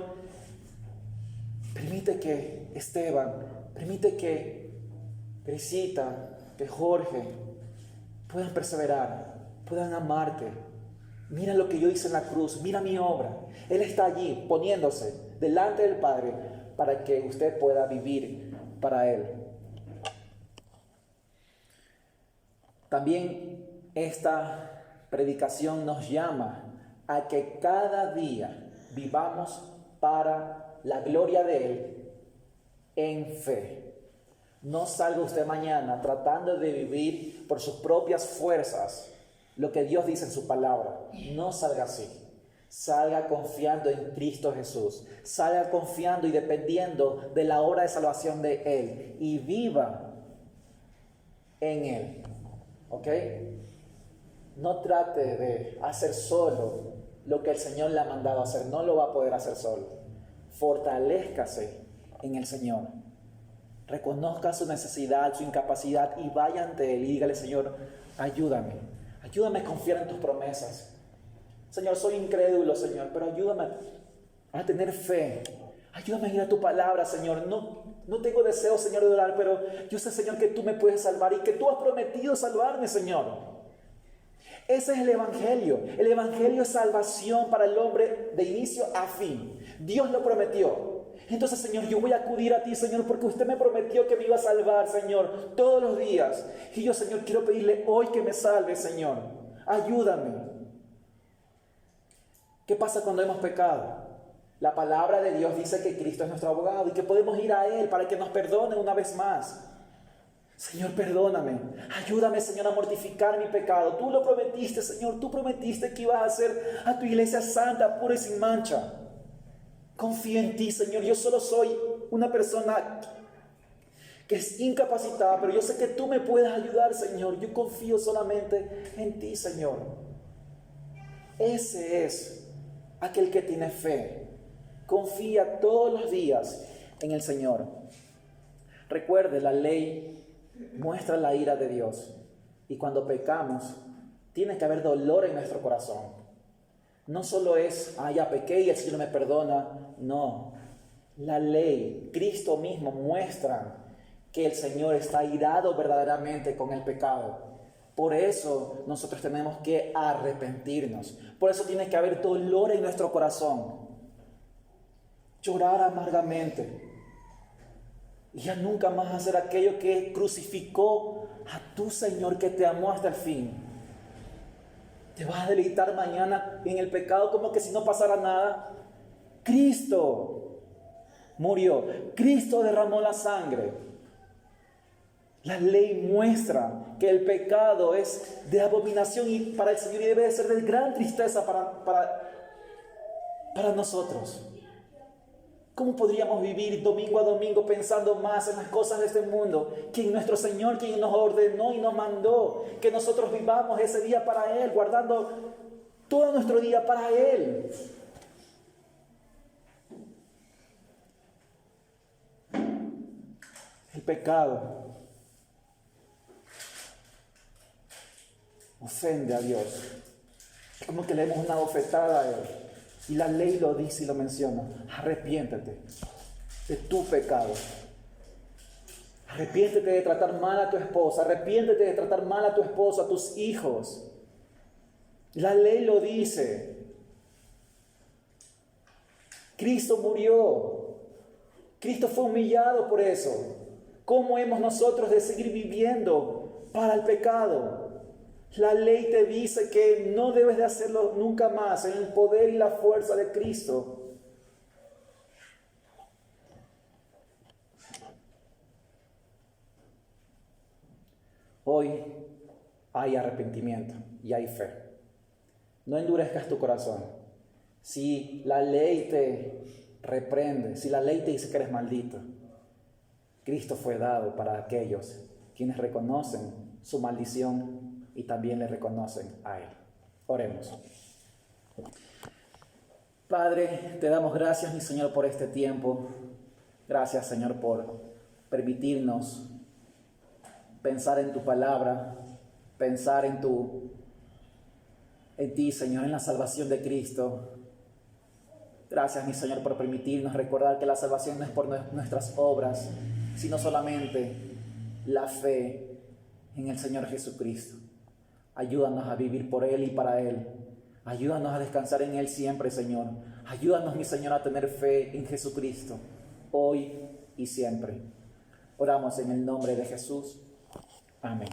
permite que Esteban, permite que Crisita, que Jorge puedan perseverar, puedan amarte. Mira lo que yo hice en la cruz, mira mi obra. Él está allí poniéndose delante del Padre para que usted pueda vivir para Él. También esta predicación nos llama a que cada día vivamos para la gloria de Él en fe. No salga usted mañana tratando de vivir por sus propias fuerzas lo que Dios dice en su palabra. No salga así. Salga confiando en Cristo Jesús. Salga confiando y dependiendo de la obra de salvación de Él. Y viva en Él. ¿Ok? No trate de hacer solo lo que el Señor le ha mandado hacer. No lo va a poder hacer solo. Fortalézcase en el Señor. Reconozca su necesidad, su incapacidad y vaya ante Él y dígale, Señor, ayúdame. Ayúdame a confiar en tus promesas. Señor, soy incrédulo, Señor, pero ayúdame a tener fe. Ayúdame a ir a tu palabra, Señor. No tengo deseo, Señor, de orar, pero yo sé, Señor, que tú me puedes salvar y que tú has prometido salvarme, Señor. Ese es el Evangelio. El Evangelio es salvación para el hombre de inicio a fin. Dios lo prometió. Entonces, Señor, yo voy a acudir a ti, Señor, porque usted me prometió que me iba a salvar, Señor, todos los días. Y yo, Señor, quiero pedirle hoy que me salve, Señor. Ayúdame. ¿Qué pasa cuando hemos pecado? La palabra de Dios dice que Cristo es nuestro abogado y que podemos ir a Él para que nos perdone una vez más. Señor, perdóname. Ayúdame, Señor, a mortificar mi pecado. Tú lo prometiste, Señor. Tú prometiste que ibas a hacer a tu iglesia santa, pura y sin mancha. Confío en ti, Señor. Yo solo soy una persona que es incapacitada, pero yo sé que tú me puedes ayudar, Señor. Yo confío solamente en ti, Señor. Ese es aquel que tiene fe. Confía todos los días en el Señor. Recuerde, la ley muestra la ira de Dios. Y cuando pecamos, tiene que haber dolor en nuestro corazón. No solo es, ya pequé y el Señor me perdona. No. La ley, Cristo mismo muestra que el Señor está irado verdaderamente con el pecado. Por eso nosotros tenemos que arrepentirnos. Por eso tiene que haber dolor en nuestro corazón. Llorar amargamente. Y ya nunca más hacer aquello que crucificó a tu Señor, que te amó hasta el fin. Te vas a deleitar mañana en el pecado como que si no pasara nada. Cristo murió. Cristo derramó la sangre. La ley muestra que el pecado es de abominación y para el Señor, y debe de ser de gran tristeza para nosotros. ¿Cómo podríamos vivir domingo a domingo pensando más en las cosas de este mundo que en nuestro Señor, quien nos ordenó y nos mandó que nosotros vivamos ese día para Él, guardando todo nuestro día para Él? El pecado ofende a Dios. Es como que le demos una bofetada a Él. Y la ley lo dice y lo menciona. Arrepiéntete de tu pecado. Arrepiéntete de tratar mal a tu esposa. Arrepiéntete de tratar mal a tu esposo, a tus hijos. La ley lo dice. Cristo murió. Cristo fue humillado por eso. ¿Cómo hemos nosotros de seguir viviendo para el pecado? La ley te dice que no debes de hacerlo nunca más en el poder y la fuerza de Cristo. Hoy hay arrepentimiento y hay fe. No endurezcas tu corazón. Si la ley te reprende, si la ley te dice que eres maldito, Cristo fue dado para aquellos quienes reconocen su maldición y también le reconocen a Él. Oremos. Padre, te damos gracias, mi Señor, por este tiempo. Gracias, Señor, por permitirnos pensar en tu palabra, pensar en ti, Señor, en la salvación de Cristo. Gracias, mi Señor, por permitirnos recordar que la salvación no es por nuestras obras, sino solamente la fe en el Señor Jesucristo. Ayúdanos a vivir por Él y para Él. Ayúdanos a descansar en Él siempre, Señor. Ayúdanos, mi Señor, a tener fe en Jesucristo, hoy y siempre. Oramos en el nombre de Jesús. Amén.